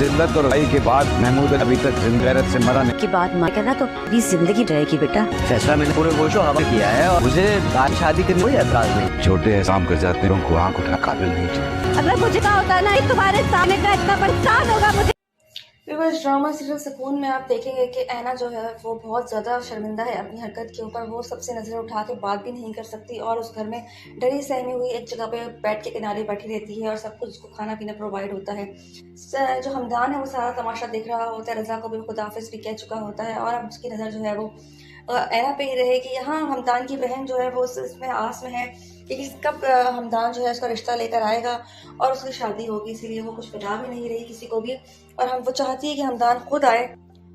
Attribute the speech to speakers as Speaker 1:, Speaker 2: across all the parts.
Speaker 1: जिल्लत और भाई के बाद महमूद अभी तक गैरत से मरा नहीं।
Speaker 2: की बात मान करना तो मेरी जिंदगी रहेगी बेटा।
Speaker 3: फैसला मैंने पूरे होशो हवा किया है और मुझे आज शादी करनी कोई एतराज नहीं।
Speaker 1: छोटे काम कर जाते हैं उनको आँख उठा काबिल नहीं चाहिए।
Speaker 2: अगर मुझे कहा होता है ना तुम्हारे सामने का इतना परेशान होगा मुझे।
Speaker 4: व्यूअर्स, ड्रामा सीरियल सुकून में आप देखेंगे कि ऐना जो है वो बहुत ज़्यादा शर्मिंदा है अपनी हरकत के ऊपर। वो सबसे नज़रें उठा के बात भी नहीं कर सकती और उस घर में डरी सहमी हुई एक जगह पे बेड के किनारे बैठी रहती है और सब कुछ उसको खाना पीना प्रोवाइड होता है। जो हमदान है वो सारा तमाशा देख रहा होता है। रज़ा को भी खुदाफिज भी कह चुका होता है और अब उसकी नज़र जो है वो ऐना पे ही रहेगी। यहाँ हमदान की बहन जो है वो इसमें आस में है कि कब हमदान जो है उसका रिश्ता लेकर आएगा और उसकी शादी होगी, इसीलिए वो कुछ बता भी नहीं रही किसी को भी। और वो चाहती है कि हमदान खुद आए।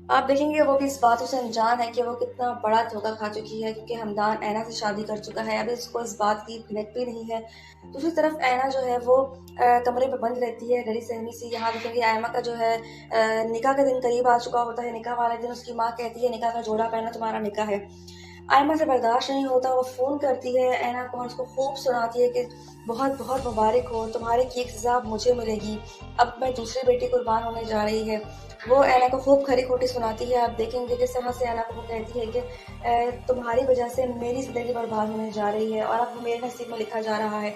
Speaker 4: आप देखेंगे वो भी इस बातों से अनजान है कि वो कितना बड़ा धोखा खा चुकी है, क्योंकि हमदान ऐना से शादी कर चुका है। अभी इसको इस बात की भिनक भी नहीं है। दूसरी तरफ ऐना जो है वो कमरे में बंद रहती है डरी सहमी सी। यहाँ देखेंगे आयमा का जो है निकाह का दिन करीब आ चुका होता है। निकाह वाले दिन उसकी माँ कहती है निकाह का जोड़ा पहना, तुम्हारा निकाह है। आयमा से बर्दाश्त नहीं होता, वो फ़ोन करती है ऐना को और उसको खूब सुनाती है कि बहुत बहुत मुबारक हो, तुम्हारे की एक सज़ा मुझे मिलेगी, अब मैं दूसरी बेटी कुर्बान होने जा रही है। वो ऐना को खूब खरी खोटी सुनाती है। आप देखेंगे किस तरह से ऐना को वो कहती है कि तुम्हारी वजह से मेरी ज़िंदगी बर्बाद होने जा रही है और अब मेरे नसीब में लिखा जा रहा है।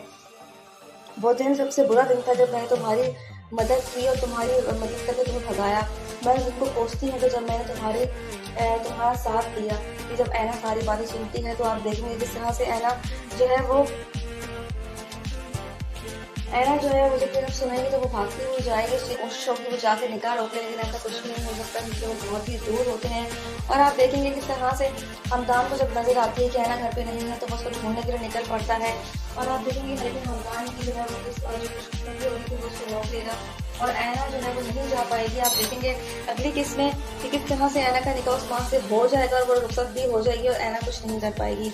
Speaker 4: वो दिन सबसे बुरा दिन था जब मैंने तुम्हारी मदद की और तुम्हारी मदद करके तुम्हें भगाया। मैं उनको कोसती हूँ कि जब मैंने तुम्हारा साथ दिया। कि जब ऐना सारी बातें सुनती है तो आप देखेंगे किस तरह से ऐना जो है वो जब फिर सुनेंगे तो वो भागती हुई जाएगी। उसकी कोशिश होगी वो जाके निकाह रोक ले, लेकिन ऐसा कुछ नहीं हो सकता क्योंकि वो बहुत ही दूर होते हैं। और आप देखेंगे किस तरह से हमदान को जब नजर आती है कि ऐना घर पे नहीं है तो वो उसको ढूंढने के लिए निकल पड़ता है। और आप देखेंगे लेकिन हमदान की जो है वो उसको रोक लेगा और ऐना जो है वो नहीं जा पाएगी। आप देखेंगे अगली किस्त में कि किस तरह से ऐना का निकाह उस्मान से हो जाएगा और वो रुखसत भी हो जाएगी और ऐना कुछ नहीं कर पाएगी।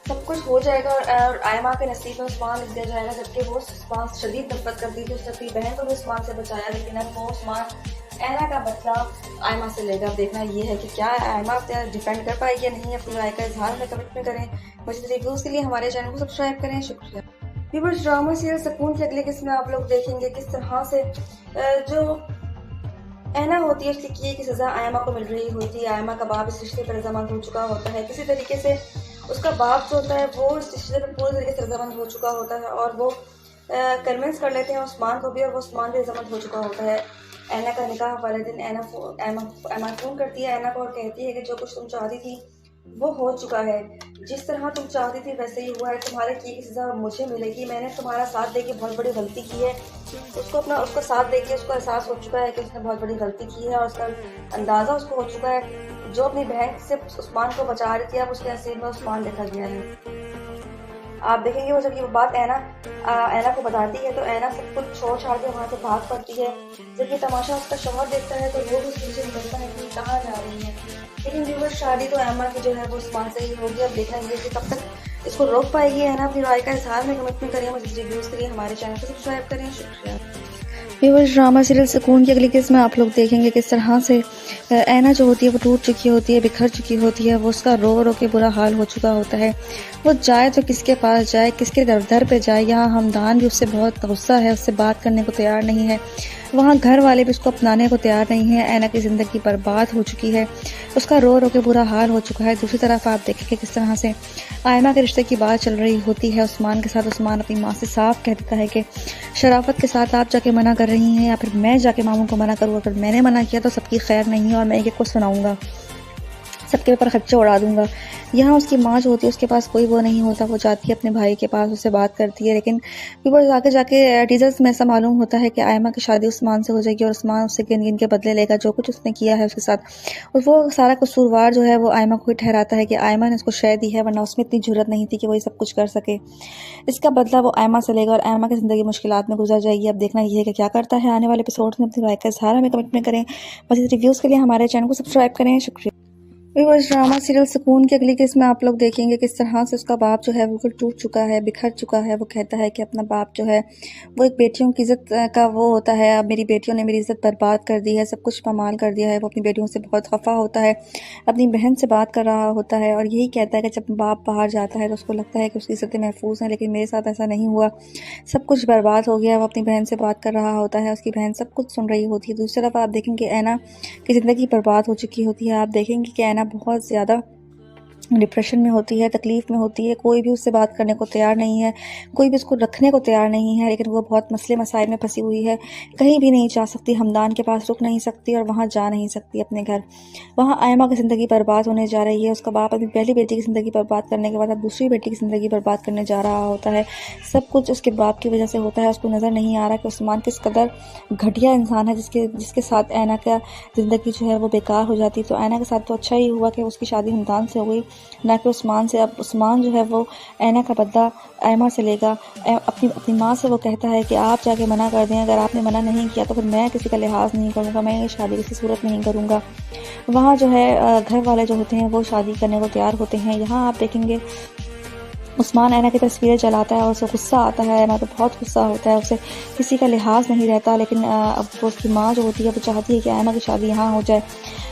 Speaker 4: सब कुछ हो जाएगा और आयमा के नसीब में उस्मान लिख दिया जाएगा, जबकि वो उस्मान से शदीद नफरत करती थी। उसने अपनी बहन को भी उस्मान से बचाया, लेकिन अब वो उस्मान ऐना का बदला आयमा से लेगा। अब देखना ये है कि क्या आयमा डिफेंड कर पाएगी या नहीं। अपनी राय का इजहार में कमेंट में करें। मज़ीद रिव्यूज़ के लिए हमारे चैनल को सब्सक्राइब करें। शुक्रिया। व्यूअर्स, ड्रामा सीरियल सुकून की अगले किस्त में आप लोग देखेंगे किस तरह से जो ऐना होती है उसकी किए की सज़ा आयमा को मिल रही होती है। आयमा का बाप इस रिश्ते पर रजामंद हो चुका होता है। किसी तरीके से उसका बाप जो होता है वो इस रिश्ते पर पूरी तरीके से रजामंद हो चुका होता है और वो कन्विंस कर लेते हैं उस्मान को भी और वो उस्मान भी रजामंद हो चुका होता है। ऐना का निकाह वाले दिन ऐना फ़ोन करती है ऐना को और कहती है कि जो कुछ तुम चाहती थी वो हो चुका है। जिस तरह तुम चाहती थी वैसे ही हुआ है। तुम्हारे की सज़ा मुझे मिलेगी। मैंने तुम्हारा साथ दे के बहुत बड़ी गलती की है। उसको साथ दे के उसको एहसास हो चुका है कि उसने बहुत बड़ी गलती की है और उसका अंदाज़ा उसको हो चुका है। जो अपनी बहन से उस्मान को बचा रही थी अब उसके नसीब में उस्मान लिखा गया है। आप देखेंगे वो जब ये बात ऐना को बताती है तो ऐना सब कुछ छोड़ छाड़ के वहाँ से भाग पड़ती है। जब ये तमाशा उसका शौहर देखता है तो वो भी उससे निकलता है कि कहाँ जा रही है। लेकिन व्यूअर्स, शादी तो ऐमा की जो है वो उस्मान से ही होगी। अब देखना ये कि कब तक इसको रोक पाएगी ऐना। अपनी राय का इजहार में कमेंट में करें। मज़ीद रिव्यूज़ के लिए हमारे चैनल को सब्सक्राइब करें। शुक्रिया।
Speaker 5: व्यूअर्स, ड्रामा सीरियल सुकून की अगली किस्त में आप लोग देखेंगे किस तरह से ऐना जो होती है वो टूट चुकी होती है, बिखर चुकी होती है। वो उसका रो रो के बुरा हाल हो चुका होता है। वो जाए तो किसके पास जाए, किसके दर पे जाए। यहाँ हमदान भी उससे बहुत गुस्सा है, उससे बात करने को तैयार नहीं है। वहाँ घर वाले भी उसको अपनाने को तैयार नहीं है। ऐना की ज़िंदगी बर्बाद हो चुकी है, उसका रो रो के बुरा हाल हो चुका है। दूसरी तरफ आप देखेंगे किस तरह से आयमा के रिश्ते की बात चल रही होती है उस्मान के साथ। उस्मान अपनी माँ से साफ कह देता है कि शराफत के साथ आप जाके मना कर रही हैं या फिर मैं जाके मामू को मना करूँ। अगर मैंने मना किया तो सबकी खैर नहीं है और मैं एक को सुनाऊंगा, सबके ऊपर खर्चे उड़ा दूंगा। यहाँ उसकी माँ जो होती है उसके पास कोई वो नहीं होता। वो जाती है अपने भाई के पास, उससे बात करती है, लेकिन व्यूअर्स आगे जाके टीजर्स में ऐसा मालूम होता है कि आयमा की शादी उस्मान से हो जाएगी और उस्मान उससे गिन गिन के बदले लेगा जो कुछ उसने किया है उसके साथ। और वो सारा कसूरवार जो है वो आयमा को ही ठहराता है कि आयमा ने उसको शय दी है, वरना उसमें इतनी जरूरत नहीं थी कि वो ये सब कुछ कर सके। इसका बदला वो आयमा से लेगा और आयमा की ज़िंदगी मुश्किलात में गुजर जाएगी। अब देखना ये है कि क्या करता है आने वाले एपिसोड में। अपनी राय का इजहार हमें कमेंट में करें। मज़ीद रिव्यूज़ के लिए हमारे चैनल को सब्सक्राइब करें। शुक्रिया। व्यूअर्स, ड्रामा सीरियल सुकून की अगली किस्त में आप लोग देखेंगे किस तरह से उसका बाप जो है वो टूट चुका है, बिखर चुका है। वो कहता है कि अपना बाप जो है वो एक बेटियों की इज्जत का वो होता है। अब मेरी बेटियों ने मेरी इज्जत बर्बाद कर दी है, सब कुछ पामाल कर दिया है। वो अपनी बेटियों से बहुत खफा होता है, अपनी बहन से बात कर रहा होता है और यही कहता है कि जब बाप बाहर जाता है तो उसको लगता है कि उसकी इज्जतें महफूज हैं, लेकिन मेरे साथ ऐसा नहीं हुआ, सब कुछ बर्बाद हो गया। वो अपनी बहन से बात कर रहा होता है, उसकी बहन सब कुछ सुन रही होती है। दूसरी तरफ आप देखेंगे ऐना की ज़िंदगी बर्बाद हो चुकी होती है। आप देखेंगे कि ऐना बहुत ज़्यादा डिप्रेशन में होती है, तकलीफ़ में होती है। कोई भी उससे बात करने को तैयार नहीं है, कोई भी उसको रखने को तैयार नहीं है, लेकिन वो बहुत मसले मसाइल में फंसी हुई है। कहीं भी नहीं जा सकती, हमदान के पास रुक नहीं सकती और वहाँ जा नहीं सकती अपने घर। वहाँ आयमा की ज़िंदगी बर्बाद होने जा रही है। उसका बाप अपनी पहली बेटी की ज़िंदगी बर्बाद करने के बाद अब दूसरी बेटी की ज़िंदगी बर्बाद करने जा रहा होता है। सब कुछ उसके बाप की वजह से होता है। उसको नज़र नहीं आ रहा कि उस्मान किस कदर घटिया इंसान है, जिसके साथ ऐना का ज़िंदगी जो है वो बेकार हो जाती। तो ऐना के साथ तो अच्छा ही हुआ कि उसकी शादी हमदान से हो गई, ना कि उस्मान से। अब उस्मान जो है वो ऐना का बदला ऐमा से लेगा। अपनी माँ से वो कहता है कि आप जाके मना कर दें, अगर आपने मना नहीं किया तो फिर मैं किसी का लिहाज नहीं करूँगा, मैं ये शादी किसी सूरत नहीं करूँगा। वहाँ जो है घर वाले जो होते हैं वो शादी करने को तैयार होते हैं। यहाँ आप देखेंगे उस्मान ऐना की तस्वीरें जलाता है और उसे गुस्सा आता है। ऐना तो बहुत गुस्सा होता है, उसे किसी का लिहाज नहीं रहता। लेकिन अब वो उसकी माँ जो होती है वो चाहती है कि ऐना की शादी यहाँ हो जाए,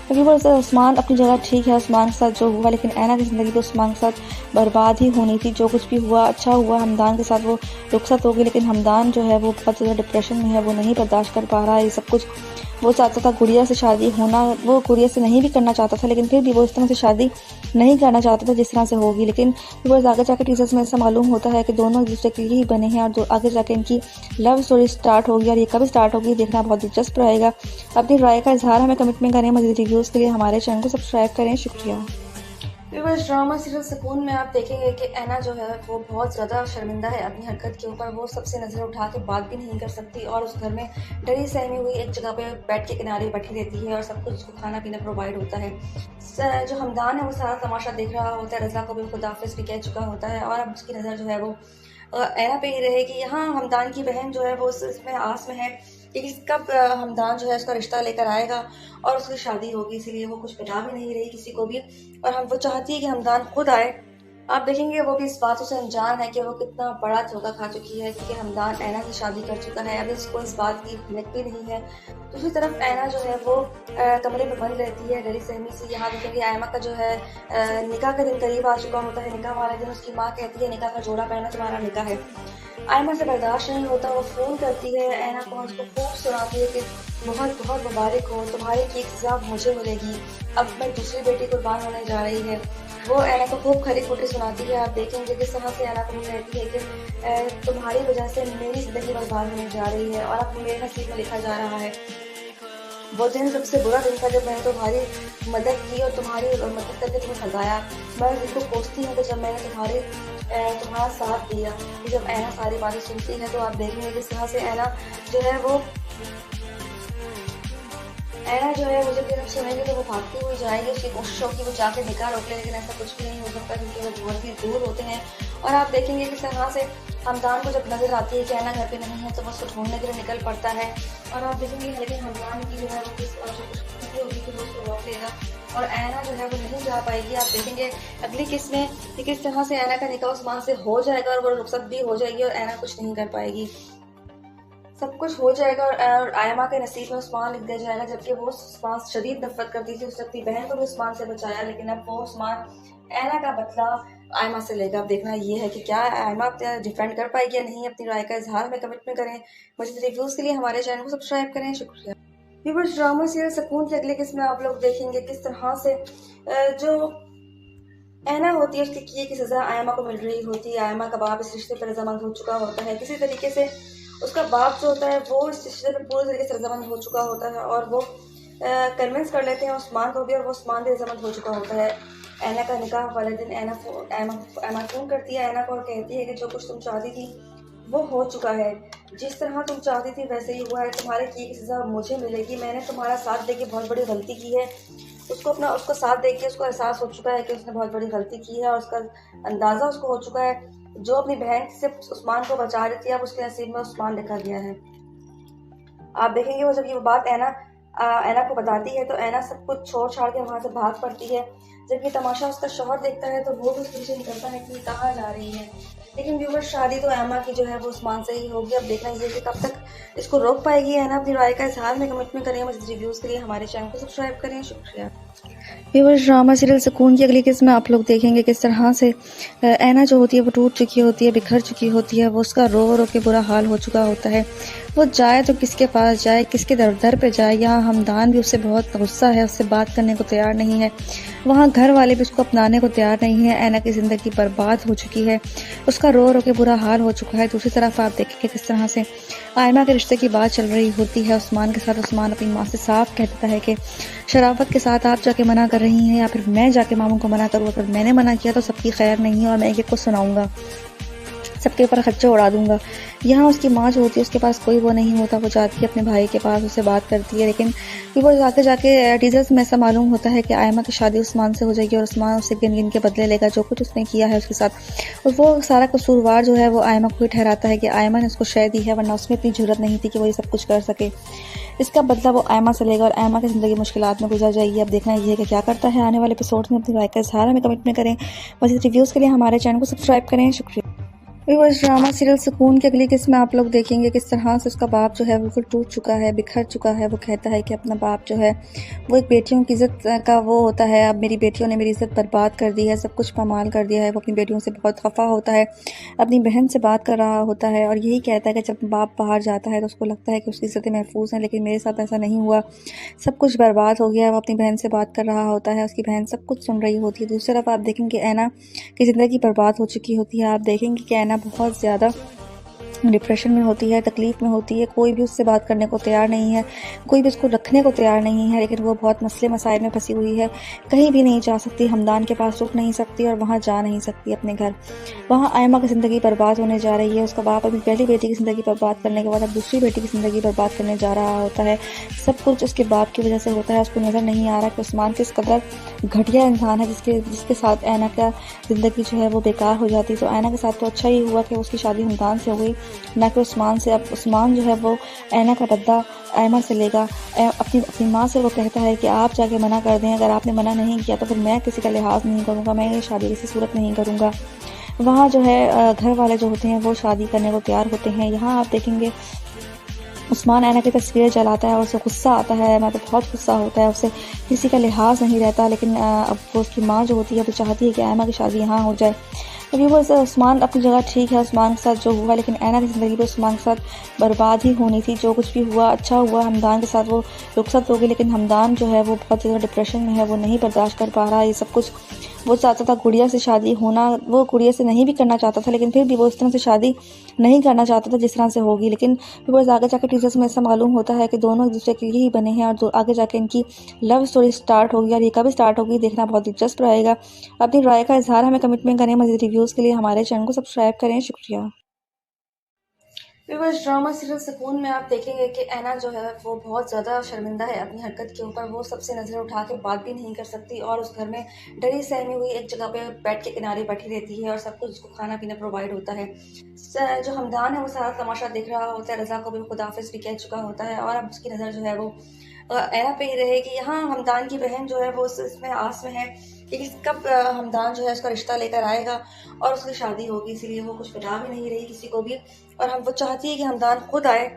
Speaker 5: क्योंकि वो उस्मान अपनी जगह ठीक है, उस्मान के साथ जो हुआ, लेकिन ऐना की ज़िंदगी तो उस्मान के साथ बर्बाद ही होनी थी। जो कुछ भी हुआ अच्छा हुआ, हमदान के साथ वो रुखसत होगी, लेकिन हमदान जो है वो बहुत ज़्यादा डिप्रेशन में है, वो नहीं बर्दाश्त कर पा रहा है ये सब कुछ। वो चाहता था गुड़िया से शादी होना, वो गुड़िया से नहीं भी करना चाहता था, लेकिन फिर भी वो इस तरह से शादी नहीं करना चाहता था जिस तरह से होगी। लेकिन वो आगे जाकर टीचर्स में ऐसा मालूम होता है कि दोनों एक दूसरे के लिए ही बने हैं और आगे जाकर इनकी लव स्टोरी स्टार्ट होगी। और ये कब स्टार्ट होगी देखना बहुत दिलचस्प रहेगा। अपनी राय का इजहार हमें कमेंट करें। मज़ीद रिव्यूज़ के लिए हमारे चैनल को सब्सक्राइब करें। शुक्रिया।
Speaker 4: व्यूअर्स, ड्रामा सीरियल सुकून में आप देखेंगे कि ऐना जो है वो बहुत ज़्यादा शर्मिंदा है अपनी हरकत के ऊपर। वो सबसे नज़र उठा के बात भी नहीं कर सकती और उस घर में डरी सहमी हुई एक जगह पे बेड के किनारे बैठी रहती है और सब कुछ उसको खाना पीना प्रोवाइड होता है। जो हमदान है वो सारा तमाशा देख रहा होता है। रज़ा को भी खुदाफिज भी कह चुका होता है और अब उसकी नज़र जो है वो ऐना पे ही रहेगी। यहाँ हमदान की बहन जो है वो इसमें आस में है कि कब हमदान जो है उसका रिश्ता लेकर आएगा और उसकी शादी होगी, इसीलिए वो कुछ बता भी नहीं रही किसी को भी। और वो चाहती है कि हमदान खुद आए। आप देखेंगे वो भी इस बातों से अनजान है कि वो कितना बड़ा धोखा खा चुकी है, क्योंकि हमदान ऐना से शादी कर चुका है। अभी उसको इस बात की हिम्मत भी नहीं है। दूसरी तरफ ऐना जो है वो कमरे में बंद रहती है डरी सहमी से। यहाँ देखेंगे ऐमा का जो है निकाह का दिन करीब आ चुका होता है। निकाह वाले दिन उसकी माँ कहती है निकाह का जोड़ा पहना, तुम्हारा निकाह है। ऐमा से बर्दाश्त नहीं होता, वो फ़ोन करती है ऐना को, उसको खूब सुनाती है कि बहुत बहुत मुबारक हो, तुम्हारी की सज़ा मुझे मिलेगी, अब मैं दूसरी बेटी कुर्बान होने जा रही है। वो ऐना को खूब खरी खोटी सुनाती है। आप देखेंगे किस तरह से ऐना को कहती है कि तुम्हारी वजह से मेरी ज़िंदगी बर्बाद होने जा रही है और अब मेरे नसीब में लिखा जा रहा है। वो दिन सबसे बुरा दिन था जब मैंने तुम्हारी मदद की और तुम्हारी मदद करके तुम्हें भगाया। मैं इसको कोसती हूँ कि जब मैंने तुम्हारा साथ दिया। जब ऐना सारी बातें सुनती है तो आप देखेंगे किस तरह से ऐना जो है मुझे फिर सुनेंगे तो वो भागती हुई जाएगी। उसकी कोशिश होगी वो जाके निकाह रोक ले, लेकिन ऐसा कुछ भी नहीं हो सकता क्योंकि वो बहुत ही दूर होते हैं। और आप देखेंगे किस तरह से हमदान को जब नजर आती है कि ऐना घर पे नहीं है तो वो उसको ढूंढने के लिए निकल पड़ता है। और आप देखेंगे लेकिन हमदान की जो है वो किस तरह से कुछ होगी कि वो उसको रोक लेगा और ऐना जो है वो नहीं जा पाएगी। आप देखेंगे अगली किस्त में कि किस तरह से ऐना का निकाह उस्मान से हो जाएगा और वो रुखसत भी हो जाएगी और ऐना कुछ नहीं कर पाएगी। सब कुछ हो जाएगा और आयमा के नसीब में उस्मान लिख दिया जाएगा, जबकि वो उस्मान शदीद नफरत करती थी। उसने अपनी बहन को भी उस्मान से बचाया, लेकिन अब वो उस्मान ऐना का बदला आयमा से लेगा। अब देखना ये है कि क्या आयमा डिफेंड कर पाएगी या नहीं। अपनी राय का इजहार हमें कमेंट में करें। मज़ीद रिव्यूज़ के लिए हमारे चैनल को सब्सक्राइब करें। शुक्रिया। व्यूअर्स, ड्रामा सीरियल सुकून की अगली किस्त में आप लोग देखेंगे किस तरह से जो ऐना होती है उसकी किए की सज़ा आयमा को मिल रही होती है। आयमा का बाप इस रिश्ते पर रजामंद हो चुका होता है। किसी तरीके से उसका बाप जो होता है वो इस रिश्ते पर पूरी तरीके से रजामंद हो चुका होता है और वो कन्विंस कर लेते हैं उस्मान को भी और वो उस्मान भी रजामंद हो चुका होता है। ऐना का निकाह वाले दिन ऐना फ़ोन करती है ऐना को और कहती है कि जो कुछ तुम चाहती थी वो हो चुका है, जिस तरह तुम चाहती थी वैसे ही हुआ है, तुम्हारे किए की सज़ा मुझे मिलेगी। मैंने तुम्हारा साथ दे के बहुत बड़ी गलती की है। उसको साथ दे के उसको एहसास हो चुका है कि उसने बहुत बड़ी गलती की है और उसका अंदाज़ा उसको हो चुका है। जो अपनी बहन से उस्मान को बचा रही थी अब उसके नसीब में उस्मान लिखा गया है। आप देखेंगे वो जब ये बात ऐना ऐना को बताती है तो ऐना सब कुछ छोड़ छाड़ के वहाँ से भाग पड़ती है। जब ये तमाशा उसका शौहर देखता है तो वो भी उसके पीछे निकलता है कि कहाँ जा रही है। लेकिन व्यूअर्स, शादी तो ऐमा की जो है वो उस्मान से ही होगी। अब देखना ये कि कब तक इसको रोक पाएगी ऐना अपनी राय का इजहार में। कमेंट में करें। मज़ीद रिव्यूज़ के लिए हमारे चैनल को सब्सक्राइब करें। शुक्रिया।
Speaker 5: व्यूअर्स, ड्रामा सीरियल सुकून की अगली किस्त में आप लोग देखेंगे किस तरह से ऐना जो होती है वो टूट चुकी होती है, बिखर चुकी होती है, वो उसका रो रो के बुरा हाल हो चुका होता है। वो जाए तो किसके पास जाए, किसके दर पे जाए। यहाँ हमदान भी उससे बहुत गुस्सा है, उससे बात करने को तैयार नहीं है। वहाँ घर वाले भी उसको अपनाने को तैयार नहीं है। ऐना की ज़िंदगी बर्बाद हो चुकी है, उसका रो रो के बुरा हाल हो चुका है। दूसरी तरफ आप देखेंगे किस तरह से आयमा के रिश्ते की बात चल रही होती है उस्मान के साथ। उस्मान अपनी माँ से साफ कह देता है कि शराफत के साथ आप जाके मना कर रही हैं या फिर मैं जाके मामू को मना करूँ। अगर मैंने मना किया तो सबकी खैर नहीं है और मैं एक को सुनाऊंगा, सबके ऊपर खर्चे उड़ा दूंगा। यहाँ उसकी माँ जो होती है उसके पास कोई वो नहीं होता, वो जाती है अपने भाई के पास, उससे बात करती है। लेकिन फिर वो जाके टीजर्स में ऐसा मालूम होता है कि आयमा की शादी उस्मान से हो जाएगी और उस्मान उससे गिन गिन के बदले लेगा जो कुछ उसने किया है उसके साथ। और वो सारा कसूरवार जो है वो आयमा को ही ठहराता है कि आयमा ने उसको शय दी है, वरना उसमें इतनी जरूरत नहीं थी कि वो ये सब कुछ कर सके। इसका बदला वो आयमा से लेगा और आयमा की ज़िंदगी मुश्किलात में गुजर जाएगी। अब देखना ये है कि क्या करता है आने वाले एपिसोड्स में। अपनी राय का इजहार हमें कमेंट में करें। मज़ीद रिव्यूज़ के लिए हमारे चैनल को सब्सक्राइब करें। शुक्रिया। व्यूअर्स, ड्रामा सीरियल सुकून की अगली किस्त में आप लोग देखेंगे किस तरह से उसका बाप जो है बिल्कुल टूट चुका है, बिखर चुका है। वो कहता है कि अपना बाप जो है वो एक बेटियों की इज़्ज़त का वो होता है। अब मेरी बेटियों ने मेरी इज़्ज़त बर्बाद कर दी है, सब कुछ पामाल कर दिया है। वो अपनी बेटियों से बहुत खफा होता है, अपनी बहन से बात कर रहा होता है और यही कहता है कि जब बाप बाहर जाता है तो उसको लगता है कि उसकी इज़्ज़तें महफूज हैं, लेकिन मेरे साथ ऐसा नहीं हुआ, सब कुछ बर्बाद हो गया है। वो अपनी बहन से बात कर रहा होता है, उसकी बहन सब कुछ सुन रही होती है। दूसरी तरफ आप देखेंगे ऐना की ज़िंदगी बर्बाद हो चुकी होती है। आप देखेंगे कि ऐना बहुत ज़्यादा डिप्रेशन में होती है, तकलीफ़ में होती है। कोई भी उससे बात करने को तैयार नहीं है, कोई भी उसको रखने को तैयार नहीं है। लेकिन वो बहुत मसले मसाइल में फंसी हुई है, कहीं भी नहीं जा सकती, हमदान के पास रुक नहीं सकती और वहाँ जा नहीं सकती अपने घर। वहाँ आयमा की ज़िंदगी बर्बाद होने जा रही है। उसका बाप अभी पहली बेटी की ज़िंदगी बर्बाद करने के बाद अब दूसरी बेटी की ज़िंदगी बर्बाद करने जा रहा होता है। सब कुछ उसके बाप की वजह से होता है। उसको नज़र नहीं आ रहा कि उस्मान किस कदर घटिया इंसान है जिसके साथ ऐना का ज़िंदगी जो है वो बेकार हो जाती। तो ऐना के साथ तो अच्छा ही हुआ कि उसकी शादी हमदान से हो गई, ना कि उस्मान से। अब उस्मान जो है वो ऐना का बदला ऐमा से लेगा। अपनी माँ से वो कहता है कि आप जाके मना कर दें, अगर आपने मना नहीं किया तो फिर मैं किसी का लिहाज नहीं करूँगा, मैं ये शादी किसी सूरत नहीं करूँगा। वहाँ जो है घर वाले जो होते हैं वो शादी करने को तैयार होते हैं। यहाँ आप देखेंगे उस्मान ऐना की तस्वीर जलाता है और उसे गुस्सा आता है, मैं तो बहुत गुस्सा होता है, उसे किसी का लिहाज नहीं रहता। लेकिन अब वो उसकी माँ जो होती है वो चाहती है कि ऐना की शादी यहाँ हो जाए। अभी वो उस्मान अपनी जगह ठीक है, उस्मान के साथ जो हुआ, लेकिन ऐना की ज़िंदगी पे उस्मान के साथ बर्बाद ही होनी थी। जो कुछ भी हुआ अच्छा हुआ, हमदान के साथ वो रुखसत हो गई, लेकिन हमदान जो है वो बहुत ज़्यादा डिप्रेशन में है, वो नहीं बर्दाश्त कर पा रहा है ये सब कुछ। वो चाहता था गुड़िया से शादी होना, वो गुड़िया से नहीं भी करना चाहता था, लेकिन फिर भी वो इस तरह से शादी नहीं करना चाहता था जिस तरह से होगी। लेकिन फिर बस आगे जाकर टीचर्स में ऐसा मालूम होता है कि दोनों एक दूसरे के लिए ही बने हैं और आगे जाके इनकी लव स्टोरी स्टार्ट होगी। और ये कब स्टार्ट होगी देखना बहुत दिलचस्प रहेगा। अपनी राय का इजहार हमें कमेंट में करें। मज़ीद रिव्यूज़ के लिए हमारे चैनल को सब्सक्राइब करें। शुक्रिया।
Speaker 4: व्यूअर्स, ड्रामा सीरियल सुकून में आप देखेंगे कि ऐना जो है वो बहुत ज़्यादा शर्मिंदा है अपनी हरकत के ऊपर। वो सबसे नज़र उठा के बात भी नहीं कर सकती और उस घर में डरी सहमी हुई एक जगह पे बेड के किनारे बैठी रहती है और सब कुछ उसको खाना पीना प्रोवाइड होता है। जो हमदान है वो सारा तमाशा देख रहा होता है, रज़ा को भी खुदाफिज भी कह चुका होता है और अब उसकी नज़र जो है वो ऐना पे ही रहेगी। यहाँ हमदान की बहन जो है वो इसमें आस में है कि कब हमदान जो है उसका रिश्ता लेकर आएगा और उसकी शादी होगी, इसीलिए वो कुछ बता भी नहीं रही किसी को भी। और हम वो चाहती है कि हमदान खुद आए।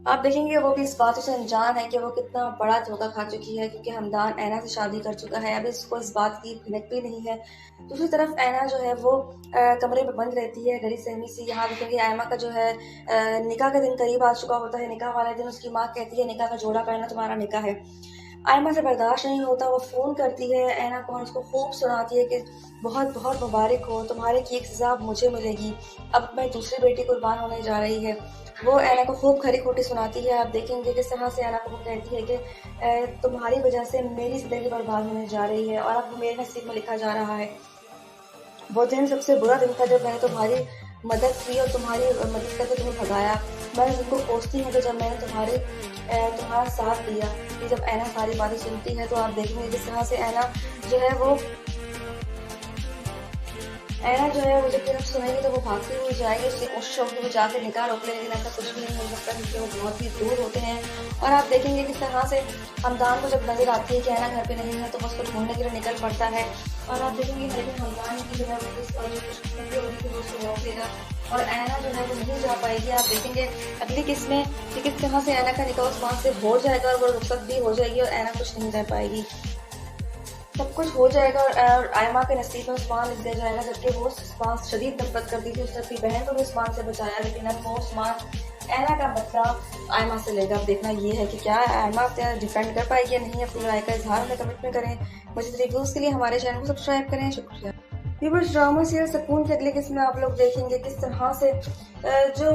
Speaker 4: आप देखेंगे वो भी इस बातों से अनजान है कि वो कितना बड़ा धोखा खा चुकी है, क्योंकि हमदान ऐना से शादी कर चुका है। अभी इसको इस बात की भिनक भी नहीं है। दूसरी तरफ ऐना जो है वो कमरे में बंद रहती है डरी सहमी सी। यहाँ देखेंगे आयमा का जो है निकाह का दिन करीब आ चुका होता है। निकाह वाले दिन उसकी माँ कहती है निकाह का जोड़ा पहनना, तुम्हारा निकाह है। आयमा से बर्दाश्त नहीं होता, वो फ़ोन करती है ऐना को और उसको खूब सुनाती है कि बहुत बहुत मुबारक हो, तुम्हारे की एक सज़ा मुझे मिलेगी, अब मैं दूसरी बेटी कुर्बान होने जा रही है। वो ऐना को खूब खरी खोटी सुनाती है। आप देखेंगे किस तरह से ऐना को वो कहती है कि तुम्हारी वजह से मेरी ज़िंदगी बर्बाद होने जा रही है और अब मेरे नसीब में लिखा जा रहा है। वो दिन सबसे बुरा दिन था जब मैंने तुम्हारी मदद की और तुम्हारी मदद करके तुम्हें भगाया। मैं तुमको कोसती हूँ कि जब मैंने तुम्हारा साथ दिया। कि जब ऐना सारी बातें सुनती है तो आप देखेंगे जिस तरह से ऐना जो है वो ऐना जो है वो जब फिर सुनेगी तो वो भागती हुई जाएगी, उसकी कोशिश होगी वो जाके निकाह रोक ले, लेकिन ऐसा कुछ भी नहीं हो सकता क्योंकि वो बहुत ही दूर होते हैं। और आप देखेंगे किस तरह से हमदान को जब नजर आती है कि ऐना घर पे नहीं है तो वो उसको ढूंढने के लिए निकल पड़ता है। और आप देखेंगे लेकिन हमदान की जो है वो उसको रोक लेगा और ऐना जो है वो नहीं जा पाएगी। आप देखेंगे अगली किस्त में कि किस तरह से ऐना का निकाह उस्मान से हो जाएगा और वो रुखसत भी हो जाएगी और ऐना कुछ नहीं रह पाएगी, सब कुछ हो जाएगा। और आयमा के नसीब में उस्मान लिख दिया जाएगा, जबकि वो उस्मान शदीद नफरत करती थी, उसने अपनी बहन को भी उस्मान से बचाया, लेकिन अब वो उस्मान ऐना का बदला आयमा से लेगा। अब देखना ये है कि क्या आयमा डिफेंड कर पाएगी या नहीं। अपनी राय का इजहार में कमेंट में करें। मज़ीद रिव्यूज़ के लिए हमारे चैनल को सब्सक्राइब करें। शुक्रिया। व्यूअर्स, ड्रामा सीरियल सुकून के अगले किस्म में आप लोग देखेंगे किस तरह से जो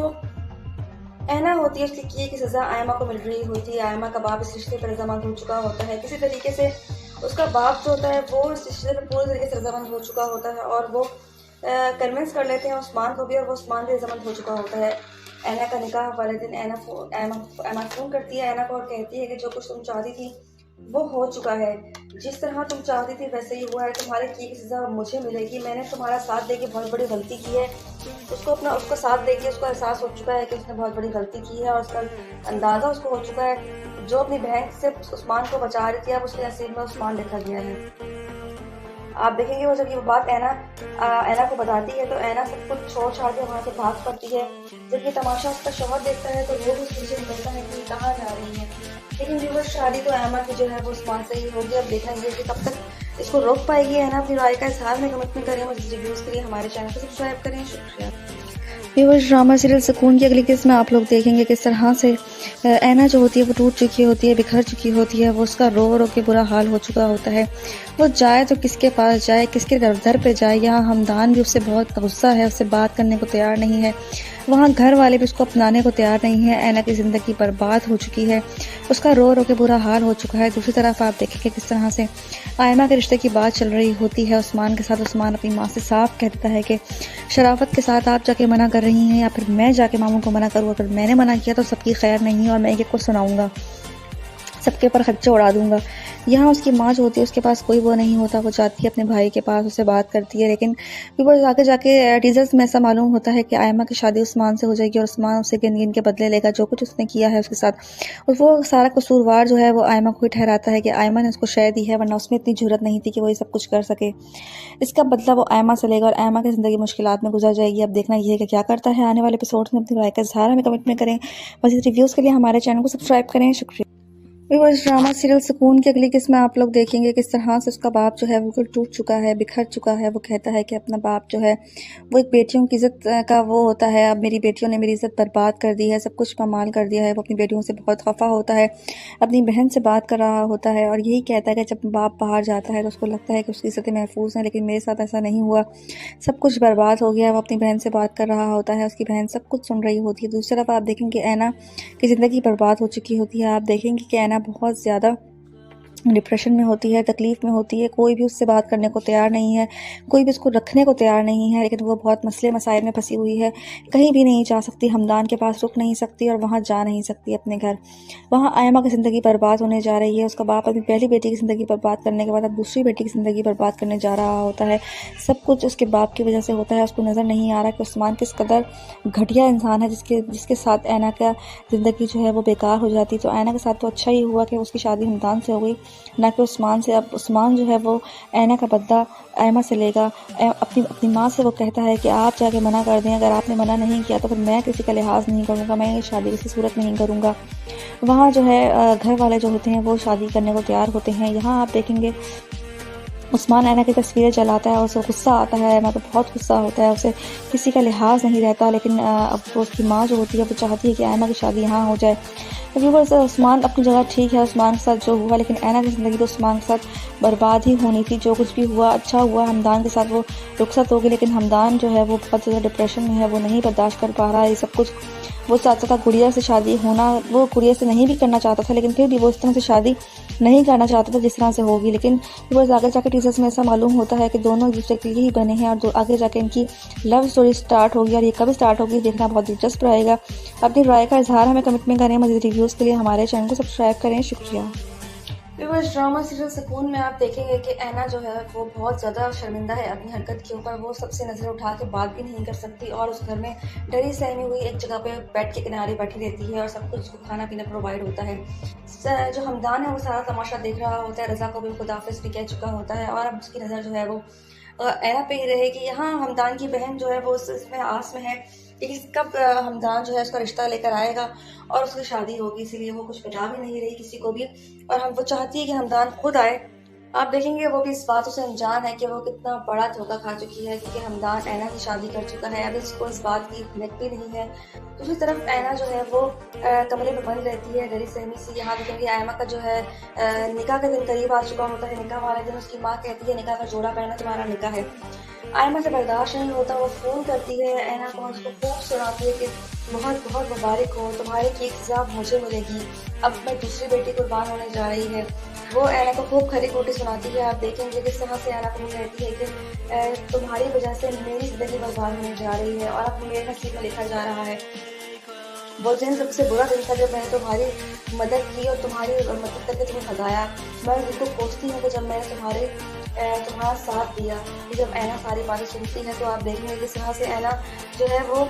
Speaker 4: ऐना होती है उसकी किए की सज़ा आयमा को मिल रही होती है। आयमा का बाप इस रिश्ते पर रजामंद हो चुका होता है, किसी तरीके से उसका बाप जो होता है वो इस रिश्ते पर पूरी तरीके से रजामंद हो चुका होता है और वो कन्विंस कर लेते हैं उस्मान को भी और वो उस्मान भी रजामंद हो चुका होता है। ऐना का निकाह वाले दिन ऐना फ़ोन करती है ऐना को और कहती है कि जो कुछ तुम चाहती थी वो हो चुका है, जिस तरह तुम चाहती थी वैसे ही हुआ है, तुम्हारे की सज़ा मुझे मिलेगी। मैंने तुम्हारा साथ देके बहुत बड़ी गलती की है। उसको साथ देके उसको एहसास हो चुका है कि उसने बहुत बड़ी गलती की है और उसका अंदाज़ा उसको हो चुका है। जो अपनी बहन से उस्मान को बचा रही थी अब उसके नसीब में उस्मान लिखा गया है। आप देखेंगे वो जब ये बात ऐना को बताती है तो ऐना सब कुछ छोड़ छाड़ के वहाँ से भाग पड़ती है। जब ये तमाशा उसका शौहर देखता है तो वो भी उससे निकलता है कि कहाँ जा रही है। लेकिन व्यूअर्स, शादी तो ऐमा की जो है वो उस्मान से ही होगी। अब देखना ये कि कब तक इसको रोक पाएगी ऐना। अपनी राय का इजहार में कमेंट में करें। मज़ीद रिव्यूज़ के लिए हमारे चैनल को सब्सक्राइब करें। शुक्रिया।
Speaker 5: व्यूअर्स, ड्रामा सीरियल सुकून की अगली किस्त में आप लोग देखेंगे किस तरह से ऐना जो होती है वो टूट चुकी होती है, बिखर चुकी होती है, वो उसका रो रो के बुरा हाल हो चुका होता है। वो जाए तो किसके पास जाए, किसके दर पे जाए। यहाँ हमदान भी उससे बहुत गुस्सा है, उससे बात करने को तैयार नहीं है। वहाँ घर वाले भी उसको अपनाने को तैयार नहीं है। ऐना की ज़िंदगी बर्बाद हो चुकी है, उसका रो रो के बुरा हाल हो चुका है। दूसरी तरफ आप देखेंगे किस तरह से आयमा के रिश्ते की बात चल रही होती है उस्मान के साथ। उस्मान अपनी माँ से साफ कह देता है कि शराफत के साथ आप जाके मना कर रही हैं या फिर मैं जाके मामू को मना करूँ। अगर मैंने मना किया तो सबकी खैर नहीं है और मैं एक को सुनाऊंगा, सबके पर खर्चे उड़ा दूंगा। यहाँ उसकी माँ जो होती है उसके पास कोई वो नहीं होता, वो जाती है अपने भाई के पास, उससे बात करती है। लेकिन व्यूअर्स, आगे जाके टीजर्स में ऐसा मालूम होता है कि आयमा की शादी उस्मान से हो जाएगी और उस्मान उससे गिन गिन के बदले लेगा जो कुछ उसने किया है उसके साथ। और वो सारा कसूरवार जो है वो आयमा को ही ठहराता है कि आयमा ने उसको शय दी है, वरना उसमें इतनी जरूरत नहीं थी कि वो ये सब कुछ कर सके। इसका बदला वो आयमा से लेगा और आयमा की ज़िंदगी मुश्किलात में गुजर जाएगी। अब देखना ये है कि क्या करता है आने वाले एपिसोड में। अपनी राय का इजहार हमें कमेंट में करें। मज़ीद रिव्यूज़ के लिए हमारे चैनल को सब्सक्राइब करें। शुक्रिया। व्यूअर्स, ड्रामा सीरियल सुकून की अगली किस्म में आप लोग देखेंगे किस तरह से उसका बाप जो है वो टूट चुका है, बिखर चुका है। वो कहता है कि अपना बाप जो है वो एक बेटियों की इज़्ज़त का वो होता है। अब मेरी बेटियों ने मेरी इज़्ज़त बर्बाद कर दी है, सब कुछ पामाल कर दिया है। वो अपनी बेटियों से बहुत खफा होता है, अपनी बहन से बात कर रहा होता है और यही कहता है कि जब बाप बाहर जाता है तो उसको लगता है कि उसकी इज़्ज़तें महफूज हैं, लेकिन मेरे साथ ऐसा नहीं हुआ, सब कुछ बर्बाद हो गया। वो अपनी बहन से बात कर रहा होता है, उसकी बहन सब कुछ सुन रही होती है। दूसरी तरफ आप देखेंगे ऐना की ज़िंदगी बर्बाद हो चुकी होती है। आप देखेंगे कि ऐना बहुत ज़्यादा डिप्रेशन में होती है, तकलीफ़ में होती है। कोई भी उससे बात करने को तैयार नहीं है, कोई भी उसको रखने को तैयार नहीं है। लेकिन वो बहुत मसले मसाइल में फंसी हुई है, कहीं भी नहीं जा सकती, हमदान के पास रुक नहीं सकती और वहाँ जा नहीं सकती अपने घर। वहाँ आयमा की ज़िंदगी बर्बाद होने जा रही है। उसका बाप अपनी पहली बेटी की ज़िंदगी बर्बाद करने के बाद अब दूसरी बेटी की ज़िंदगी बर्बाद करने जा रहा होता है। सब कुछ उसके बाप की वजह से होता है। उसको नज़र नहीं आ रहा कि उस्मान किस कदर घटिया इंसान है, जिसके साथ ऐना का ज़िंदगी जो है वो बेकार हो जाती। तो ऐना के साथ तो अच्छा ही हुआ कि उसकी शादी हमदान से हो गई, ना कि उस्मान से। अब उस्मान जो है वो ऐना का बदला आयमा से लेगा। अपनी माँ से वो कहता है कि आप जाके मना कर दें, अगर आपने मना नहीं किया तो फिर मैं किसी का लिहाज नहीं करूँगा, मैं ये शादी किसी सूरत नहीं करूँगा। वहाँ जो है घर वाले जो होते हैं वो शादी करने को तैयार होते हैं। यहाँ आप देखेंगे उस्मान ऐना की तस्वीरें जलाता है और उसे गुस्सा आता है। ऐना तो बहुत गुस्सा होता है, उसे किसी का लिहाज नहीं रहता। लेकिन अब तो उसकी माँ जो होती है वो चाहती है कि ऐना की शादी यहाँ हो जाए। व्यूअर्स, उस्मान अपनी जगह ठीक है, उस्मान के साथ जो हुआ, लेकिन ऐना की ज़िंदगी तो उस्मान के साथ बर्बाद ही होनी थी। जो कुछ भी हुआ अच्छा हुआ, हमदान के साथ वो रुखसत होगी, लेकिन हमदान जो है वो बहुत ज़्यादा डिप्रेशन में है, वो नहीं बर्दाश्त कर पा रहा है ये सब कुछ। वो चाहता था गुड़िया से शादी होना, वो गुड़िया से नहीं भी करना चाहता था, लेकिन फिर भी वो इस तरह से शादी नहीं करना चाहता था जिस तरह से होगी। लेकिन व्यूअर्स, आगे जाकर टीजर्स में ऐसा मालूम होता है कि दोनों एक दूसरे के लिए ही बने हैं और आगे जाकर इनकी लव स्टोरी स्टार्ट होगी और ये कब स्टार्ट होगी देखना बहुत दिलचस्प रहेगा। अपनी राय का इजहार हमें कमेंट में करें। मज़ीद रिव्यूज़ के लिए हमारे चैनल को सब्सक्राइब करें। शुक्रिया।
Speaker 4: व्यूअर्स, ड्रामा सीरियल सुकून में आप देखेंगे कि ऐना जो है वो बहुत ज़्यादा शर्मिंदा है अपनी हरकत के ऊपर। वो सबसे नज़र उठा के बात भी नहीं कर सकती और उस घर में डरी सहमी हुई एक जगह पे बेड के किनारे बैठी रहती है और सब कुछ उसको खाना पीना प्रोवाइड होता है। जो हमदान है वो सारा तमाशा देख रहा होता है। रज़ा को भी खुदाफिज भी कह चुका होता है और अब उसकी नज़र जो है वो ऐना पे ही रहेगी। यहाँ हमदान की बहन जो है वो इसमें आस में है कि कब हमदान जो है उसका रिश्ता लेकर आएगा और उसकी शादी होगी, इसीलिए वो कुछ बता भी नहीं रही किसी को भी। और वो चाहती है कि हमदान खुद आए। आप देखेंगे वो भी इस बातों से अनजान है कि वो कितना बड़ा धोखा खा चुकी है, क्योंकि हमदान ऐना की शादी कर चुका है। अब इसको इस बात की हिम्मत भी नहीं है। दूसरी तरफ ऐना जो है वो कमरे में बंद रहती है डरी सहमी सी। यहाँ देखेंगे ऐमा का जो है निकाह का दिन करीब आ चुका होता है। निकाह वाले दिन उसकी माँ कहती है निकाह का जोड़ा पहनना तुम्हारा निकाह है। ऐमा से बर्दाश्त नहीं होता, वो फ़ोन करती है ऐना को, उसको खूब सुनाती है कि बहुत बहुत मुबारक हो, तुम्हारे की एक सज़ा मुझे मिलेगी, अब मैं दूसरी बेटी कुर्बान होने जा रही है। वो ऐना को खूब खरी खोटी सुनाती है। आप देखेंगे किस तरह से ऐना को कहती है कि तुम्हारी वजह से मेरी ज़िंदगी बर्बाद होने जा रही है और अब मेरे नसीब में लिखा जा रहा है। वो दिन सबसे बुरा दिन था जब मैंने तुम्हारी मदद की और तुम्हारी मदद करके तुम्हें भगाया। मैं बिल्कुल कोसती हूँ कि जब मैंने तुम्हारा साथ दिया। जब ऐना सारी बातें सुनती है तो आप देखेंगे किस तरह से ऐना जो है वो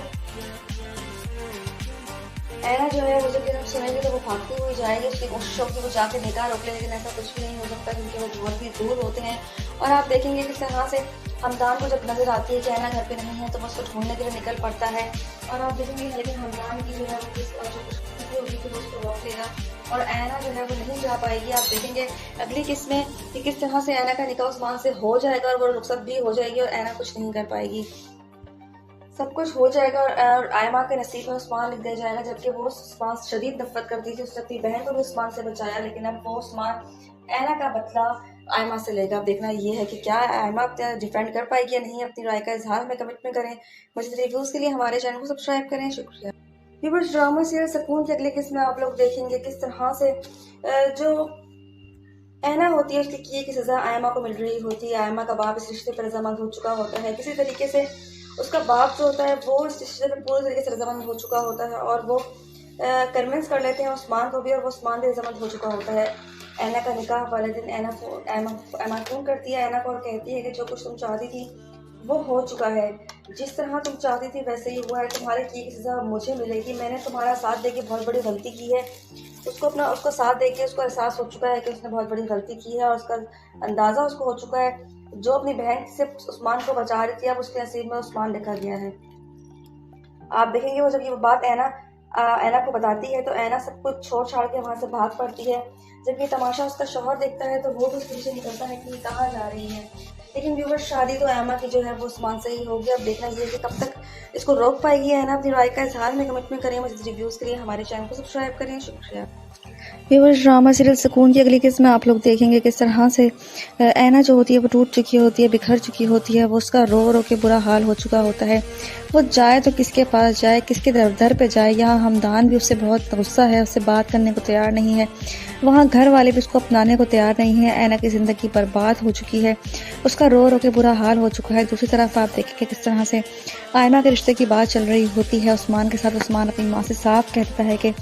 Speaker 4: जब सुनेगी तो वो भागती हुई जाएगी। उसकी कोशिश होगी वो जाके निकाह रोक ले, लेकिन ऐसा कुछ भी नहीं हो सकता क्योंकि वो बहुत ही दूर होते हैं। और आप देखेंगे किस तरह से हमदान को जब नजर आती है कि ऐना घर पे नहीं है तो वो उसको ढूंढने के लिए निकल पड़ता है। और आप देखेंगे लेकिन हमदान की जो है वो होगी कि वो उसको रोक लेगा और ऐना जो है वो नहीं जा पाएगी। आप देखेंगे अगली किस्त में कि किस तरह से ऐना का निकाह उस्मान से हो जाएगा और वो रुखसत भी हो जाएगी और ऐना कुछ नहीं कर पाएगी। सब कुछ हो जाएगा और आयमा के नसीब में उस्मान लिख दिया जाएगा, जबकि वो उस्मान शदीद नफरत करती थी। उसने अपनी बहन को भी उस्मान से बचाया, लेकिन अब वो उस्मान ऐना का बदला आयमा से लेगा। अब देखना ये है कि क्या आयमा डिफेंड कर पाएगी या नहीं। अपनी राय का इजहार हमें कमेंट में करें। मज़ीद रिव्यूज़ के लिए हमारे चैनल को सब्सक्राइब करें। शुक्रिया। व्यूअर्स, ड्रामा सीरियल सुकून की अगली किस्त में आप लोग देखेंगे किस तरह से जो ऐना होती है उसकी किए की सज़ा आयमा को मिल रही होती है। आयमा का बाप इस रिश्ते पर रजामंद हो चुका होता है। किसी तरीके से उसका बाप जो होता है वो इस रिश्ते पर पूरी तरीके से रजामंद हो चुका होता है और वो कन्विंस कर लेते हैं उस्मान को भी और वो उस्मान भी रजामंद हो चुका होता है। ऐना का निकाह वाले दिन ऐना फ़ोन करती है ऐना को और कहती है कि जो कुछ तुम चाहती थी वो हो चुका है। जिस तरह तुम चाहती थी वैसे ही हुआ है। तुम्हारे की सज़ा मुझे मिलेगी। मैंने तुम्हारा साथ दे के बहुत बड़ी गलती की है। उसको साथ दे के उसको एहसास हो चुका है कि उसने बहुत बड़ी गलती की है और उसका अंदाज़ा उसको हो चुका है। जो अपनी बहन से उस्मान को बचा रही थी अब उसके नसीब में उस्मान लिखा गया है। आप देखेंगे वो जब ये बात ऐना को बताती है तो ऐना सब कुछ छोड़ छाड़ के वहाँ से भाग पड़ती है। जब ये तमाशा उसका शौहर देखता है तो वो भी उसके पीछे निकलता है कि कहाँ जा रही है। लेकिन व्यूअर्स, शादी तो ऐमा की जो है वो उस्मान से ही होगी। अब देखना ये है कि कब तक इसको रोक पाएगी ऐना। अपनी राय का इजहार में कमेंट में करें। मज़ीद रिव्यूज़ के लिए हमारे चैनल को सब्सक्राइब करें। शुक्रिया।
Speaker 5: व्यूअर्स, ड्रामा सीरियल सुकून की अगली किस्त में आप लोग देखेंगे किस तरह से ऐना जो होती है वो टूट चुकी होती है, बिखर चुकी होती है। वो उसका रो रो के बुरा हाल हो चुका होता है। वो जाए तो किसके पास जाए, किसके दर पे जाए। यहाँ हमदान भी उससे बहुत गुस्सा है, उससे बात करने को तैयार नहीं है। वहाँ घर वाले भी उसको अपनाने को तैयार नहीं है। ऐना की ज़िंदगी बर्बाद हो चुकी है, उसका रो रो के बुरा हाल हो चुका है। दूसरी तरफ आप देखेंगे किस तरह से आयमा के रिश्ते की बात चल रही होती है उस्मान के साथ। उस्मान अपनी माँ से साफ कहता है कि